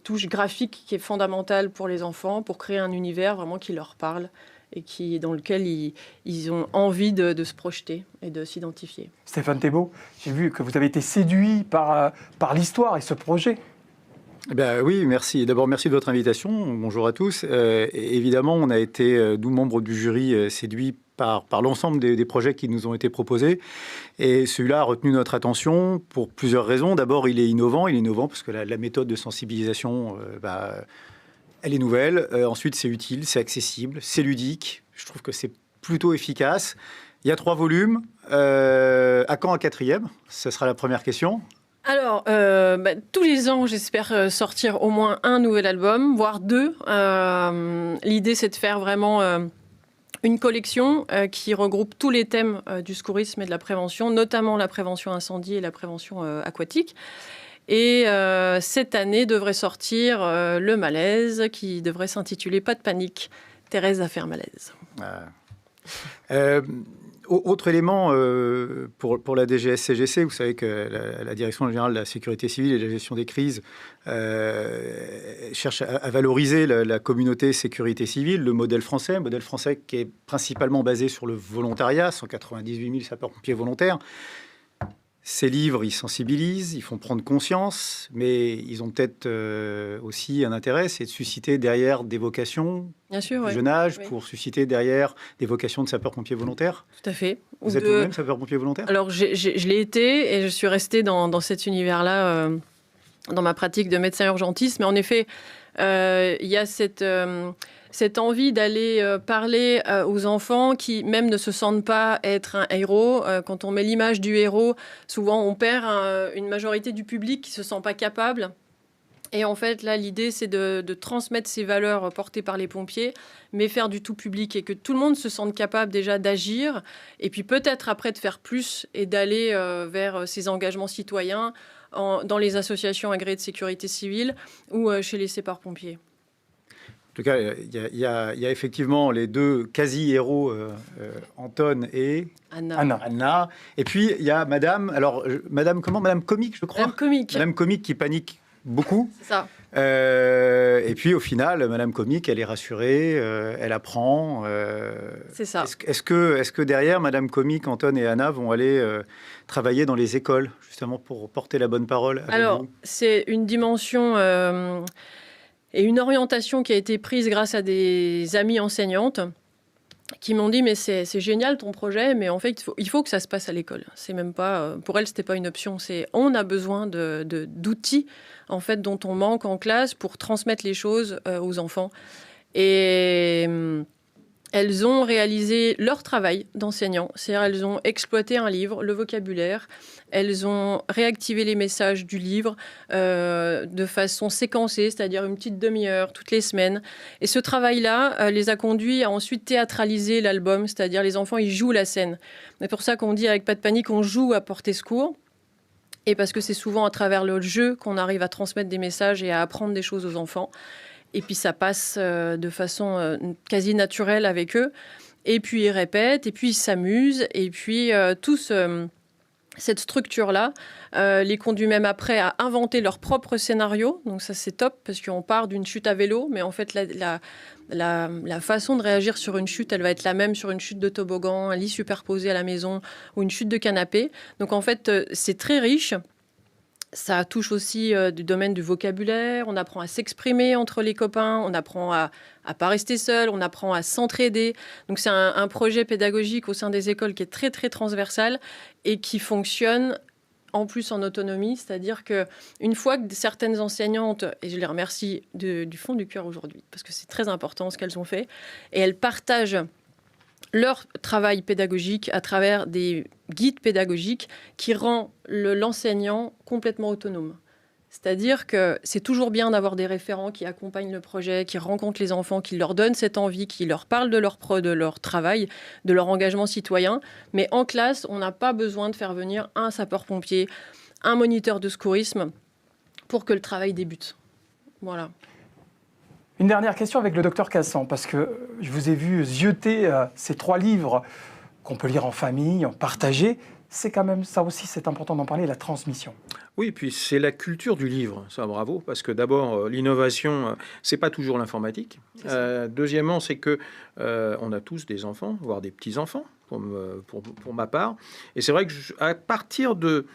Speaker 10: touche graphique qui est fondamentale pour les enfants, pour créer un univers vraiment qui leur parle et dans lequel ils ont envie de se projeter et de s'identifier.
Speaker 1: Stéphane Thébault, j'ai vu que vous avez été séduit par l'histoire et ce projet.
Speaker 11: Eh bien, oui, merci. D'abord, merci de votre invitation. Bonjour à tous. Évidemment, on a été, nous, membres du jury, séduits par l'ensemble des projets qui nous ont été proposés. Et celui-là a retenu notre attention pour plusieurs raisons. D'abord, il est innovant. Il est innovant parce que la méthode de sensibilisation... elle est nouvelle. Ensuite, c'est utile, c'est accessible, c'est ludique. Je trouve que c'est plutôt efficace. Il y a 3 volumes. À quand un 4e? Ce sera la première question.
Speaker 10: Alors, tous les ans, j'espère sortir au moins un nouvel album, voire 2. L'idée, c'est de faire vraiment une collection qui regroupe tous les thèmes du secourisme et de la prévention, notamment la prévention incendie et la prévention aquatique. Et cette année devrait sortir Le Malaise, qui devrait s'intituler Pas de panique, Thérèse a fait un malaise.
Speaker 11: Autre élément pour la DGS-CGC, vous savez que la Direction générale de la sécurité civile et de la gestion des crises cherche à valoriser la communauté sécurité civile, le modèle français qui est principalement basé sur le volontariat, 198 000 sapeurs-pompiers volontaires. Ces livres, ils sensibilisent, ils font prendre conscience, mais ils ont peut-être aussi un intérêt, c'est de susciter derrière des vocations
Speaker 10: Bien sûr,
Speaker 11: du jeune âge, pour susciter derrière des vocations de sapeurs-pompiers volontaires.
Speaker 10: Tout à fait.
Speaker 11: Vous êtes vous-même sapeur-pompier volontaire?
Speaker 10: Alors, je l'ai été et je suis restée dans cet univers-là, dans ma pratique de médecin urgentiste. Mais en effet, il y a cette envie d'aller parler aux enfants qui même ne se sentent pas être un héros. Quand on met l'image du héros, souvent on perd une majorité du public qui ne se sent pas capable. Et en fait, là, l'idée, c'est de transmettre ces valeurs portées par les pompiers, mais faire du tout public et que tout le monde se sente capable déjà d'agir. Et puis peut-être après de faire plus et d'aller vers ces engagements citoyens dans les associations agréées de sécurité civile ou chez les sapeurs-pompiers.
Speaker 11: En tout cas, il y a effectivement les 2 quasi-héros, Anton et Anna. Et puis, il y a Madame, alors, Madame Comique, je crois. Madame Comique qui panique beaucoup.
Speaker 10: C'est ça.
Speaker 11: Et puis, au final, Madame Comique, elle est rassurée, elle apprend.
Speaker 10: C'est ça.
Speaker 11: Est-ce que derrière, Madame Comique, Anton et Anna vont aller travailler dans les écoles, justement, pour porter la bonne parole avec
Speaker 10: Alors,
Speaker 11: vous?
Speaker 10: c'est une dimension... et une orientation qui a été prise grâce à des amies enseignantes qui m'ont dit mais c'est génial ton projet, mais en fait il faut que ça se passe à l'école. C'est même pas pour elles, c'était pas une option. C'est on a besoin d'outils en fait dont on manque en classe pour transmettre les choses aux enfants. Et elles ont réalisé leur travail d'enseignant. C'est-à-dire elles ont exploité un livre, le vocabulaire, elles ont réactivé les messages du livre de façon séquencée, c'est-à-dire une petite demi-heure toutes les semaines. Et ce travail-là les a conduits à ensuite théâtraliser l'album, c'est-à-dire les enfants, ils jouent la scène. C'est pour ça qu'on dit avec Pas de panique, on joue à porter secours. Et parce que c'est souvent à travers le jeu qu'on arrive à transmettre des messages et à apprendre des choses aux enfants. Et puis ça passe de façon quasi naturelle avec eux. Et puis ils répètent, et puis ils s'amusent. Et puis cette structure-là les conduit même après à inventer leur propre scénario. Donc ça c'est top, parce qu'on part d'une chute à vélo. Mais en fait la façon de réagir sur une chute, elle va être la même sur une chute de toboggan, un lit superposé à la maison ou une chute de canapé. Donc en fait c'est très riche. Ça touche aussi du domaine du vocabulaire, on apprend à s'exprimer entre les copains, on apprend à pas rester seul, on apprend à s'entraider. Donc c'est un projet pédagogique au sein des écoles qui est très très transversal et qui fonctionne en plus en autonomie, c'est-à-dire qu'une fois que certaines enseignantes, et je les remercie du fond du cœur aujourd'hui, parce que c'est très important ce qu'elles ont fait, et elles partagent leur travail pédagogique à travers des guides pédagogiques qui rend l'enseignant complètement autonome. C'est-à-dire que c'est toujours bien d'avoir des référents qui accompagnent le projet, qui rencontrent les enfants, qui leur donnent cette envie, qui leur parlent de leur travail, de leur engagement citoyen. Mais en classe, on n'a pas besoin de faire venir un sapeur-pompier, un moniteur de secourisme pour que le travail débute. Voilà.
Speaker 1: Une dernière question avec le docteur Cassan, parce que je vous ai vu zioter ces 3 livres qu'on peut lire en famille, en partager. C'est quand même ça aussi, c'est important d'en parler, la transmission.
Speaker 3: Oui, et puis c'est la culture du livre, ça bravo, parce que d'abord l'innovation, c'est pas toujours l'informatique. Deuxièmement, c'est que on a tous des enfants, voire des petits-enfants, pour ma part. Et c'est vrai que à partir de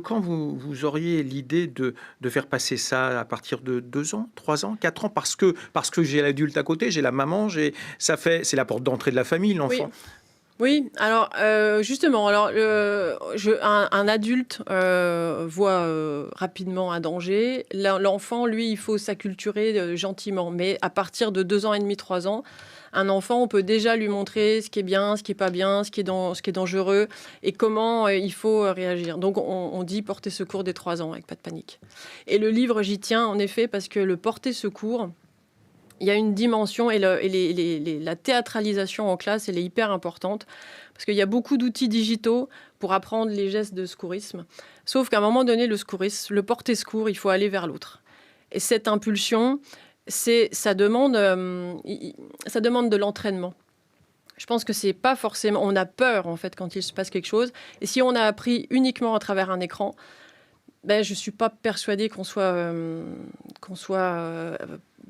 Speaker 3: quand vous auriez l'idée de faire passer ça à partir de 2 ans, 3 ans, 4 ans, parce que j'ai l'adulte à côté, j'ai la maman, c'est la porte d'entrée de la famille, l'enfant.
Speaker 10: Oui, alors justement, un adulte voit rapidement un danger. L'enfant, lui, il faut s'acculturer gentiment. Mais à partir de 2 ans et demi, 3 ans, un enfant, on peut déjà lui montrer ce qui est bien, ce qui est pas bien, ce qui est dangereux et comment il faut réagir. Donc on dit porter secours dès 3 ans avec Pas de panique. Et le livre, j'y tiens en effet parce que le porter secours, il y a une dimension et la théâtralisation en classe, elle est hyper importante parce qu'il y a beaucoup d'outils digitaux pour apprendre les gestes de secourisme. Sauf qu'à un moment donné, le porter secours, il faut aller vers l'autre. Et cette impulsion, ça demande de l'entraînement. Je pense que c'est pas forcément... On a peur, en fait, quand il se passe quelque chose. Et si on a appris uniquement à travers un écran, je ne suis pas persuadée qu'on soit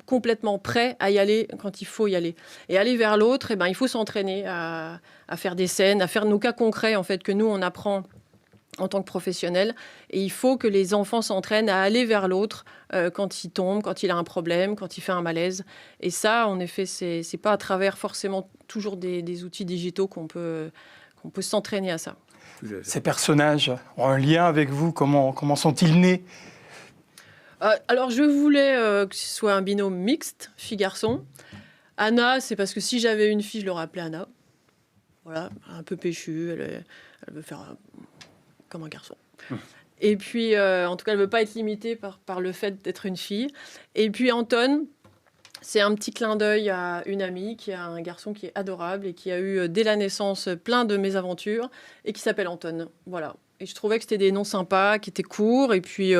Speaker 10: complètement prêt à y aller quand il faut y aller. Et aller vers l'autre, il faut s'entraîner à faire des scènes, à faire nos cas concrets, en fait, que nous, on apprend en tant que professionnel. Et il faut que les enfants s'entraînent à aller vers l'autre quand il tombe, quand il a un problème, quand il fait un malaise. Et ça, en effet, c'est pas à travers forcément toujours des outils digitaux qu'on peut s'entraîner à ça.
Speaker 1: Ces personnages ont un lien avec vous. Comment sont-ils nés ?
Speaker 10: Alors, je voulais que ce soit un binôme mixte, fille-garçon. Anna, c'est parce que si j'avais une fille, je l'aurais appelée Anna. Voilà, un peu péchue, elle veut faire comme un garçon. Et puis, en tout cas, elle ne veut pas être limitée par le fait d'être une fille. Et puis, Anton, c'est un petit clin d'œil à une amie qui a un garçon qui est adorable et qui a eu, dès la naissance, plein de mésaventures et qui s'appelle Anton. Voilà. Et je trouvais que c'était des noms sympas, qui étaient courts. Et puis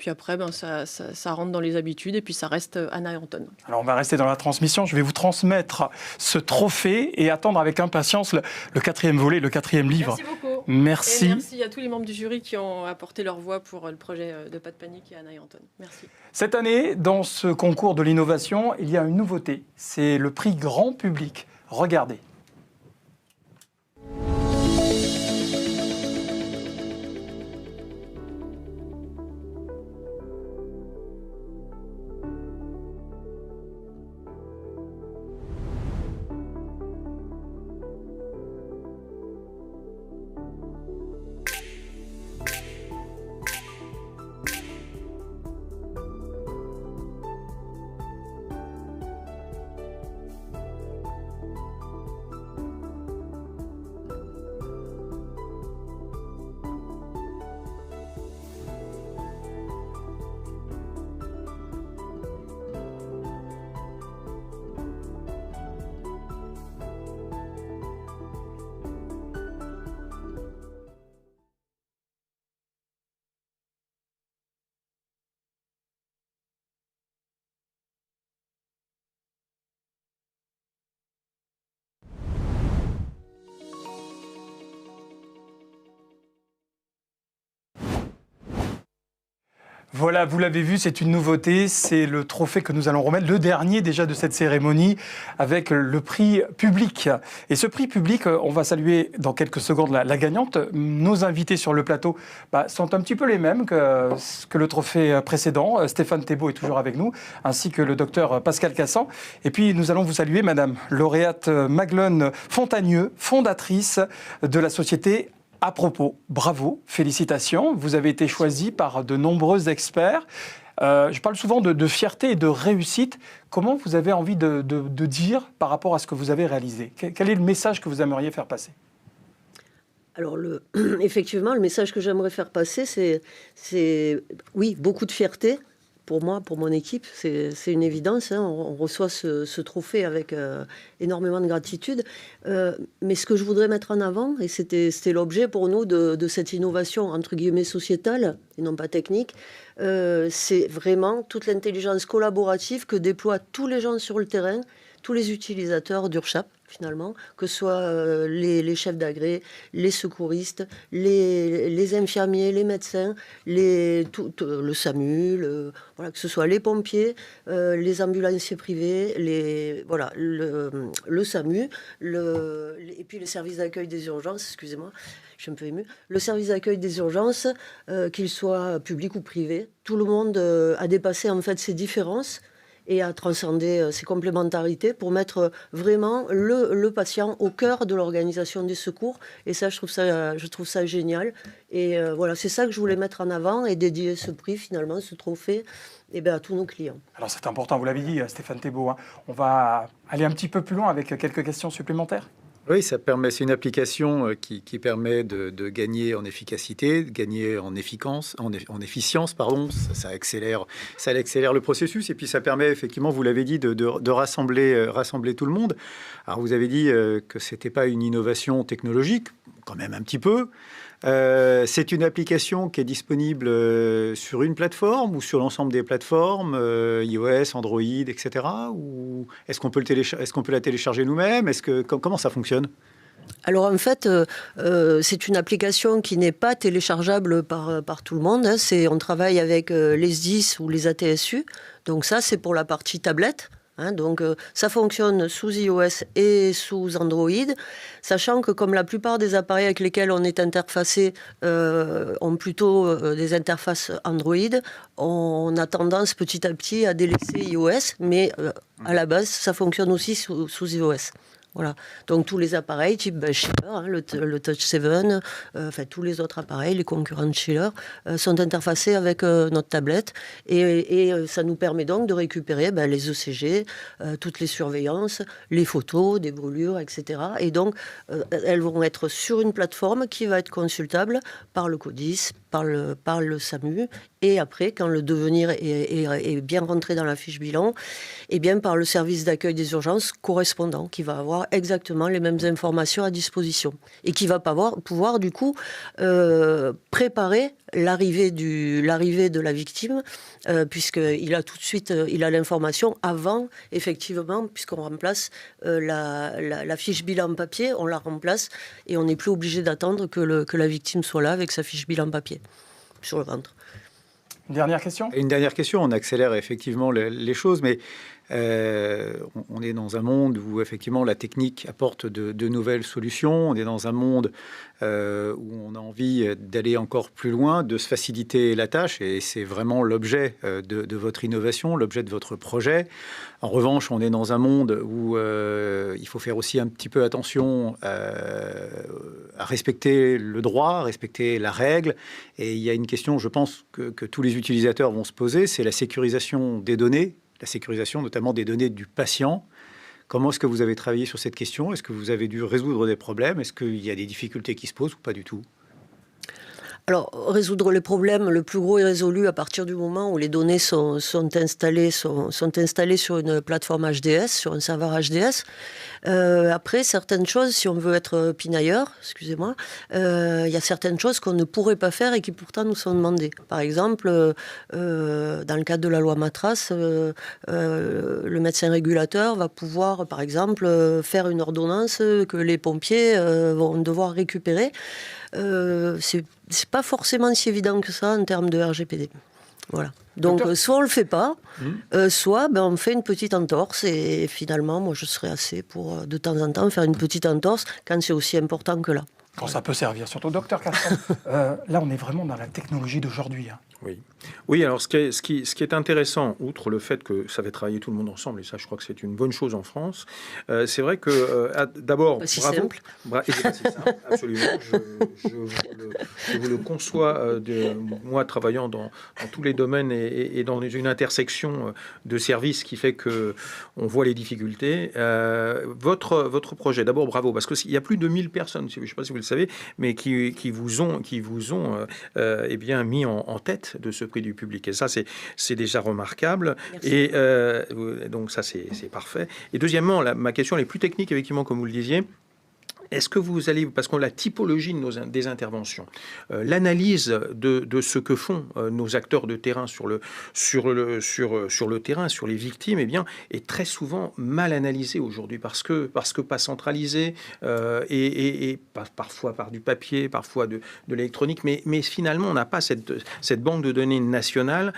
Speaker 10: après, ça rentre dans les habitudes et puis ça reste Anna et Anton.
Speaker 1: Alors on va rester dans la transmission. Je vais vous transmettre ce trophée et attendre avec impatience le 4e volet, le 4e livre.
Speaker 10: Merci beaucoup.
Speaker 1: Merci.
Speaker 10: Et merci à tous les membres du jury qui ont apporté leur voix pour le projet de Pas de panique et Anna et Anton. Merci.
Speaker 1: Cette année, dans ce concours de l'innovation, il y a une nouveauté. C'est le prix grand public. Regardez. Voilà, vous l'avez vu, c'est une nouveauté, c'est le trophée que nous allons remettre, le dernier déjà de cette cérémonie, avec le prix public. Et ce prix public, on va saluer dans quelques secondes la gagnante. Nos invités sur le plateau sont un petit peu les mêmes que le trophée précédent. Stéphane Thébault est toujours avec nous, ainsi que le docteur Pascal Cassan. Et puis nous allons vous saluer, Madame lauréate Maglone Fontagneux, fondatrice de la société À propos. Bravo, félicitations. Vous avez été choisie par de nombreux experts. Je parle souvent de fierté et de réussite. Comment vous avez envie de dire par rapport à ce que vous avez réalisé ? Quel est le message que vous aimeriez faire passer ?
Speaker 12: Alors, effectivement, le message que j'aimerais faire passer, c'est oui, beaucoup de fierté. Pour moi, pour mon équipe, c'est une évidence. Hein. On reçoit ce trophée avec énormément de gratitude. Mais ce que je voudrais mettre en avant, et c'était l'objet pour nous de cette innovation, entre guillemets, sociétale, et non pas technique, c'est vraiment toute l'intelligence collaborative que déploient tous les gens sur le terrain, tous les utilisateurs d'URCHAP, finalement, que ce soit les chefs d'agré, les secouristes, les infirmiers, les médecins, le SAMU, voilà, que ce soit les pompiers, les ambulanciers privés, le SAMU, et puis les services d'accueil des urgences, excusez-moi, je suis un peu émue, le service d'accueil des urgences, qu'il soit public ou privé, tout le monde a dépassé en fait ces différences et à transcender ces complémentarités pour mettre vraiment le patient au cœur de l'organisation des secours. Et ça, je trouve ça génial. Et voilà, c'est ça que je voulais mettre en avant et dédier ce prix, finalement, ce trophée, à tous nos clients.
Speaker 1: Alors c'est important, vous l'avez dit, Stéphane Thébault. Hein. On va aller un petit peu plus loin avec quelques questions supplémentaires.
Speaker 11: Oui, ça permet. C'est une application qui permet de gagner en efficacité, de gagner en efficience, pardon. Ça accélère le processus et puis ça permet effectivement, vous l'avez dit, de rassembler tout le monde. Alors vous avez dit que c'était pas une innovation technologique, quand même un petit peu. C'est une application qui est disponible sur une plateforme ou sur l'ensemble des plateformes, iOS, Android, etc. Ou est-ce qu'on peut la télécharger nous-mêmes ? Comment ça fonctionne ?
Speaker 12: Alors en fait, c'est une application qui n'est pas téléchargeable par tout le monde. Hein. On travaille avec les SDIS ou les ATSU. Donc ça, c'est pour la partie tablette. Hein, donc ça fonctionne sous iOS et sous Android, sachant que comme la plupart des appareils avec lesquels on est interfacé ont plutôt des interfaces Android, on a tendance petit à petit à délaisser iOS, mais à la base ça fonctionne aussi sous iOS. Voilà. Donc tous les appareils type Chiller, hein, le Touch 7, tous les autres appareils, les concurrents de Chiller, sont interfacés avec notre tablette et ça nous permet donc de récupérer les ECG, toutes les surveillances, les photos, des brûlures, etc. Et donc elles vont être sur une plateforme qui va être consultable par le CODIS, par le SAMU et après, quand le devenir est bien rentré dans la fiche bilan, et bien par le service d'accueil des urgences correspondant qui va avoir exactement les mêmes informations à disposition et qui va pouvoir du coup préparer l'arrivée de la victime puisqu'il a tout de suite l'information avant effectivement, puisqu'on remplace la fiche bilan papier, on la remplace et on n'est plus obligé d'attendre que la victime soit là avec sa fiche bilan papier sur le ventre.
Speaker 1: Une dernière question ?
Speaker 11: Une dernière question, on accélère effectivement les choses, mais on est dans un monde où effectivement la technique apporte de nouvelles solutions, on est dans un monde où on a envie d'aller encore plus loin, de se faciliter la tâche, et c'est vraiment l'objet de votre innovation, l'objet de votre projet. En revanche, on est dans un monde où il faut faire aussi un petit peu attention à respecter le droit, à respecter la règle, et il y a une question, je pense, que tous les utilisateurs vont se poser, c'est la sécurisation des données, la sécurisation notamment des données du patient. Comment est-ce que vous avez travaillé sur cette question ? Est-ce que vous avez dû résoudre des problèmes ? Est-ce qu'il y a des difficultés qui se posent ou pas du tout ?
Speaker 12: Alors, résoudre les problèmes, le plus gros est résolu à partir du moment où les données sont installées sur une plateforme HDS, sur un serveur HDS. Après, certaines choses, si on veut être pinailleur, excusez-moi, il y a certaines choses qu'on ne pourrait pas faire et qui pourtant nous sont demandées. Par exemple, dans le cadre de la loi Matras, le médecin régulateur va pouvoir, par exemple, faire une ordonnance que les pompiers vont devoir récupérer. C'est pas forcément si évident que ça en termes de RGPD. Voilà. Donc, soit on le fait pas, soit on fait une petite entorse. Et finalement, moi, je serais assez pour, de temps en temps, faire une petite entorse quand c'est aussi important que là.
Speaker 1: Quand ça peut servir, surtout. Docteur Casson, là, on est vraiment dans la technologie d'aujourd'hui. Hein.
Speaker 3: Oui, alors ce qui est intéressant, outre le fait que ça va travailler tout le monde ensemble, et ça je crois que c'est une bonne chose en France, c'est vrai que d'abord,
Speaker 12: si
Speaker 3: bravo.
Speaker 12: Simple.
Speaker 3: C'est pas si simple, absolument. Je vous le conçois, moi travaillant dans tous les domaines et dans une intersection de services qui fait qu'on voit les difficultés. Votre projet, d'abord bravo, parce qu'il y a plus de 1000 personnes, je ne sais pas si vous le savez, mais qui vous ont eh bien, mis en tête de ce prix du public. Et ça, c'est déjà remarquable. Merci. Et donc ça, c'est parfait. Et deuxièmement, ma question elle est plus technique, effectivement, comme vous le disiez. Est-ce que vous allez, parce qu'on a la typologie des interventions, l'analyse de ce que font nos acteurs de terrain sur le terrain, sur les victimes, eh bien, est très souvent mal analysée aujourd'hui parce que pas centralisée et parfois par du papier, parfois de l'électronique, mais finalement on n'a pas cette banque de données nationale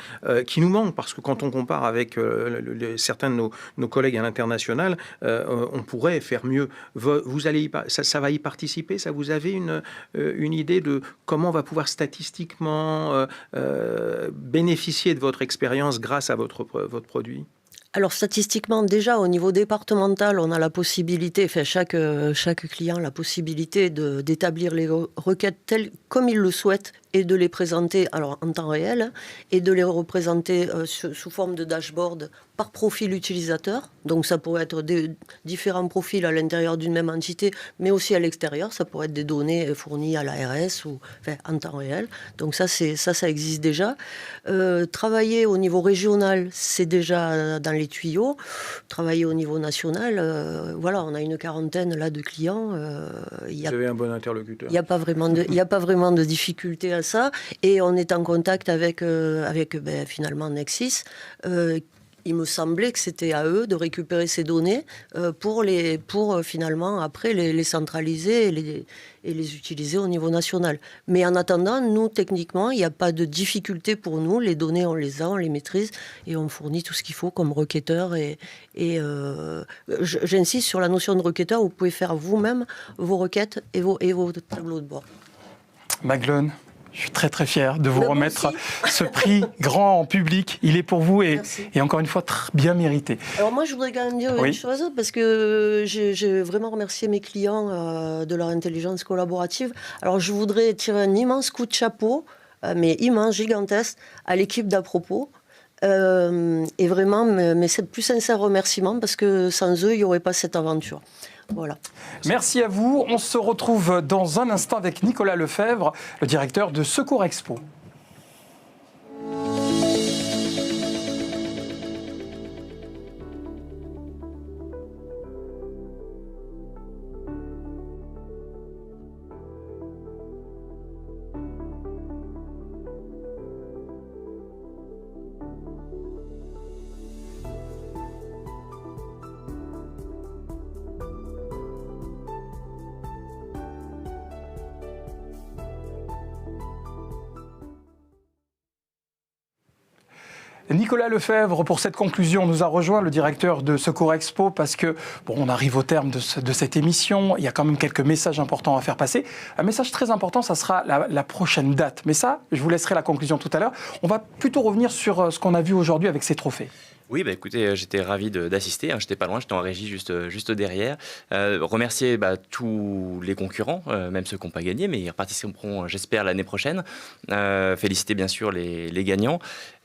Speaker 3: qui nous manque parce que quand on compare avec certains de nos collègues à l'international, on pourrait faire mieux. Vous allez ça va y participer? Ça, vous avez une idée de comment on va pouvoir statistiquement bénéficier de votre expérience grâce à votre produit?
Speaker 12: Alors statistiquement, déjà au niveau départemental, on a la possibilité, enfin chaque client a la possibilité d'établir les requêtes telles comme il le souhaite et de les présenter en temps réel et de les représenter sous forme de dashboard par profil utilisateur. Donc ça pourrait être différents profils à l'intérieur d'une même entité, mais aussi à l'extérieur. Ça pourrait être des données fournies à l'ARS ou en temps réel. Donc ça existe déjà. Travailler au niveau régional, c'est déjà dans les tuyaux. Travailler au niveau national, voilà, on a une quarantaine là de clients.
Speaker 3: Vous avez un bon interlocuteur.
Speaker 12: Il n'y a pas vraiment de difficulté à ça. Et on est en contact avec finalement Nexis. Il me semblait que c'était à eux de récupérer ces données pour finalement après les centraliser et les utiliser au niveau national. Mais en attendant, nous, techniquement, il n'y a pas de difficulté pour nous. Les données, on les a, on les maîtrise et on fournit tout ce qu'il faut comme requêteur. J'insiste sur la notion de requêteur. Vous pouvez faire vous-même vos requêtes et vos tableaux de bord.
Speaker 1: Maglone, je suis très très fier de vous remettre ce prix grand en public. Il est pour vous et encore une fois bien mérité.
Speaker 12: Alors moi je voudrais quand même dire une chose parce que j'ai vraiment remercié mes clients de leur intelligence collaborative. Alors je voudrais tirer un immense coup de chapeau, mais immense, gigantesque, à l'équipe d'Apropos. Et vraiment mes plus sincères remerciements parce que sans eux il n'y aurait pas cette aventure. Voilà.
Speaker 1: Merci à vous. On se retrouve dans un instant avec Nicolas Lefebvre, le directeur de Secours Expo. Nicolas Lefebvre, pour cette conclusion, nous a rejoint, le directeur de Secours Expo, parce que, on arrive au terme de cette émission. Il y a quand même quelques messages importants à faire passer. Un message très important, ça sera la prochaine date. Mais ça, je vous laisserai la conclusion tout à l'heure. On va plutôt revenir sur ce qu'on a vu aujourd'hui avec ces trophées.
Speaker 2: Oui, écoutez, j'étais ravi d'assister. J'étais pas loin, j'étais en régie juste derrière. Remercier tous les concurrents, même ceux qui n'ont pas gagné, mais ils participeront, j'espère, l'année prochaine. Féliciter bien sûr les gagnants.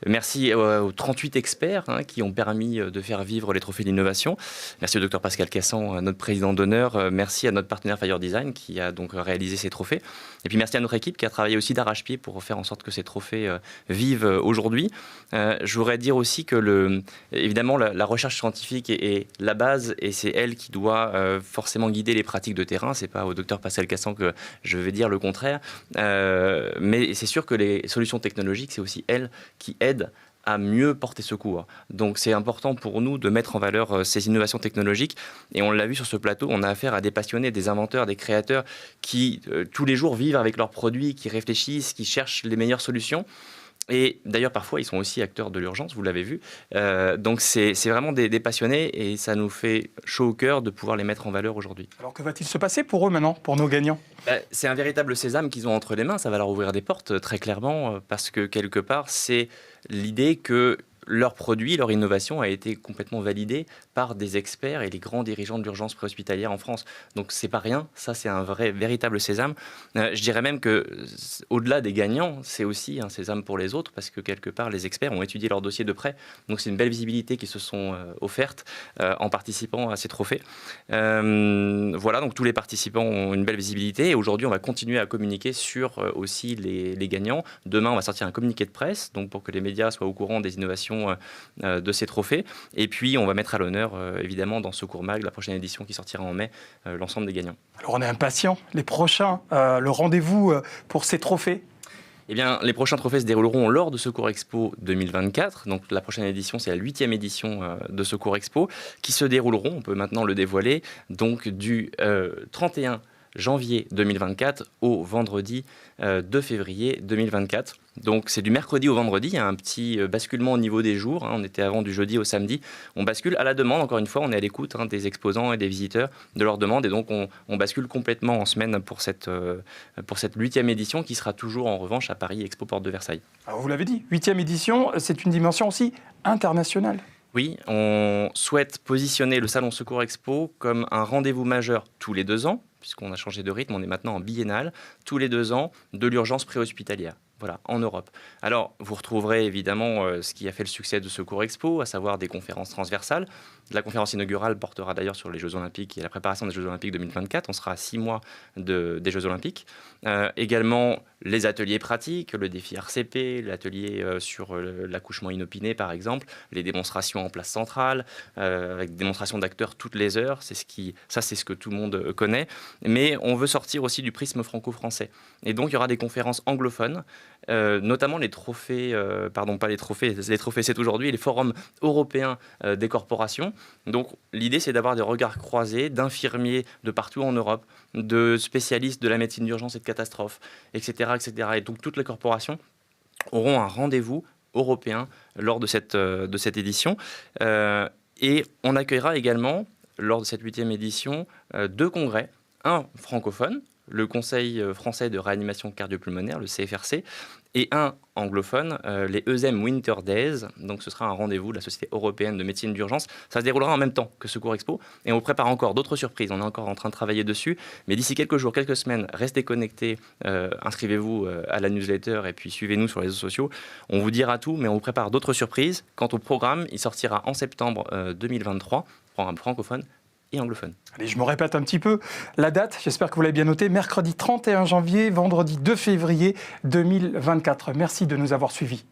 Speaker 2: Merci aux 38 experts qui ont permis de faire vivre les trophées d'innovation. Merci au docteur Pascal Casson, notre président d'honneur. Merci à notre partenaire Fire Design qui a donc réalisé ces trophées. Et puis merci à notre équipe qui a travaillé aussi d'arrache-pied pour faire en sorte que ces trophées vivent aujourd'hui. Je voudrais dire aussi que évidemment, la recherche scientifique est la base et c'est elle qui doit forcément guider les pratiques de terrain. C'est pas au docteur Pascal Casson que je vais dire le contraire. Mais c'est sûr que les solutions technologiques, c'est aussi elles qui aident à mieux porter secours. Donc c'est important pour nous de mettre en valeur ces innovations technologiques. Et on l'a vu sur ce plateau, on a affaire à des passionnés, des inventeurs, des créateurs qui tous les jours vivent avec leurs produits, qui réfléchissent, qui cherchent les meilleures solutions. Et d'ailleurs, parfois, ils sont aussi acteurs de l'urgence, vous l'avez vu. Donc, c'est vraiment des passionnés et ça nous fait chaud au cœur de pouvoir les mettre en valeur aujourd'hui.
Speaker 1: Alors, que va-t-il se passer pour eux maintenant, pour nos gagnants ?
Speaker 2: C'est un véritable sésame qu'ils ont entre les mains. Ça va leur ouvrir des portes, très clairement, parce que quelque part, c'est l'idée que leur produit, leur innovation a été complètement validée par des experts et les grands dirigeants de l'urgence préhospitalière en France. Donc c'est pas rien, ça c'est un véritable sésame. Je dirais même que au-delà des gagnants, c'est aussi un sésame pour les autres parce que quelque part les experts ont étudié leur dossier de près. Donc c'est une belle visibilité qui se sont offertes en participant à ces trophées. Voilà, donc tous les participants ont une belle visibilité et aujourd'hui on va continuer à communiquer sur aussi les gagnants. Demain on va sortir un communiqué de presse donc pour que les médias soient au courant des innovations de ces trophées. Et puis, on va mettre à l'honneur, évidemment, dans Secours Mag, la prochaine édition qui sortira en mai, l'ensemble des gagnants.
Speaker 1: Alors, on est impatients. Les prochains, le rendez-vous pour ces trophées ?
Speaker 2: Eh bien, les prochains trophées se dérouleront lors de Secours Expo 2024. Donc, la prochaine édition, c'est la 8e édition de Secours Expo, qui se dérouleront, on peut maintenant le dévoiler, donc du 31 janvier 2024 au vendredi 2 février 2024. Donc c'est du mercredi au vendredi, il y a un petit basculement au niveau des jours, on était avant du jeudi au samedi, on bascule à la demande, encore une fois on est à l'écoute des exposants et des visiteurs de leurs demandes et donc on bascule complètement en semaine pour cette 8e édition qui sera toujours en revanche à Paris Expo Porte de Versailles.
Speaker 1: Alors vous l'avez dit, 8e édition, c'est une dimension aussi internationale.
Speaker 2: Oui, on souhaite positionner le Salon Secours Expo comme un rendez-vous majeur tous les 2 ans, puisqu'on a changé de rythme, on est maintenant en biennale, tous les 2 ans, de l'urgence préhospitalière. Voilà, en Europe. Alors, vous retrouverez évidemment ce qui a fait le succès de Secours Expo, à savoir des conférences transversales. La conférence inaugurale portera d'ailleurs sur les Jeux Olympiques et la préparation des Jeux Olympiques 2024. On sera à 6 mois des Jeux Olympiques. Également, les ateliers pratiques, le défi RCP, l'atelier sur l'accouchement inopiné, par exemple, les démonstrations en place centrale, avec des démonstrations d'acteurs toutes les heures. C'est ce que tout le monde connaît. Mais on veut sortir aussi du prisme franco-français. Et donc, il y aura des conférences anglophones, notamment les trophées, les trophées c'est aujourd'hui, les forums européens des corporations. Donc l'idée c'est d'avoir des regards croisés d'infirmiers de partout en Europe, de spécialistes de la médecine d'urgence et de catastrophe, etc., etc. Et donc toutes les corporations auront un rendez-vous européen lors de cette édition. Et on accueillera également, lors de cette 8e édition, 2 congrès, un francophone, le Conseil français de réanimation cardio-pulmonaire, le CFRC, et un anglophone, les ESEM Winter Days. Donc ce sera un rendez-vous de la Société européenne de médecine d'urgence. Ça se déroulera en même temps que Secours Expo et on prépare encore d'autres surprises. On est encore en train de travailler dessus. Mais d'ici quelques jours, quelques semaines, restez connectés, inscrivez-vous à la newsletter et puis suivez-nous sur les réseaux sociaux. On vous dira tout, mais on vous prépare d'autres surprises. Quant au programme, il sortira en septembre 2023, programme francophone et anglophone.
Speaker 1: Allez, je me répète un petit peu. La date, j'espère que vous l'avez bien noté, mercredi 31 janvier, vendredi 2 février 2024. Merci de nous avoir suivis.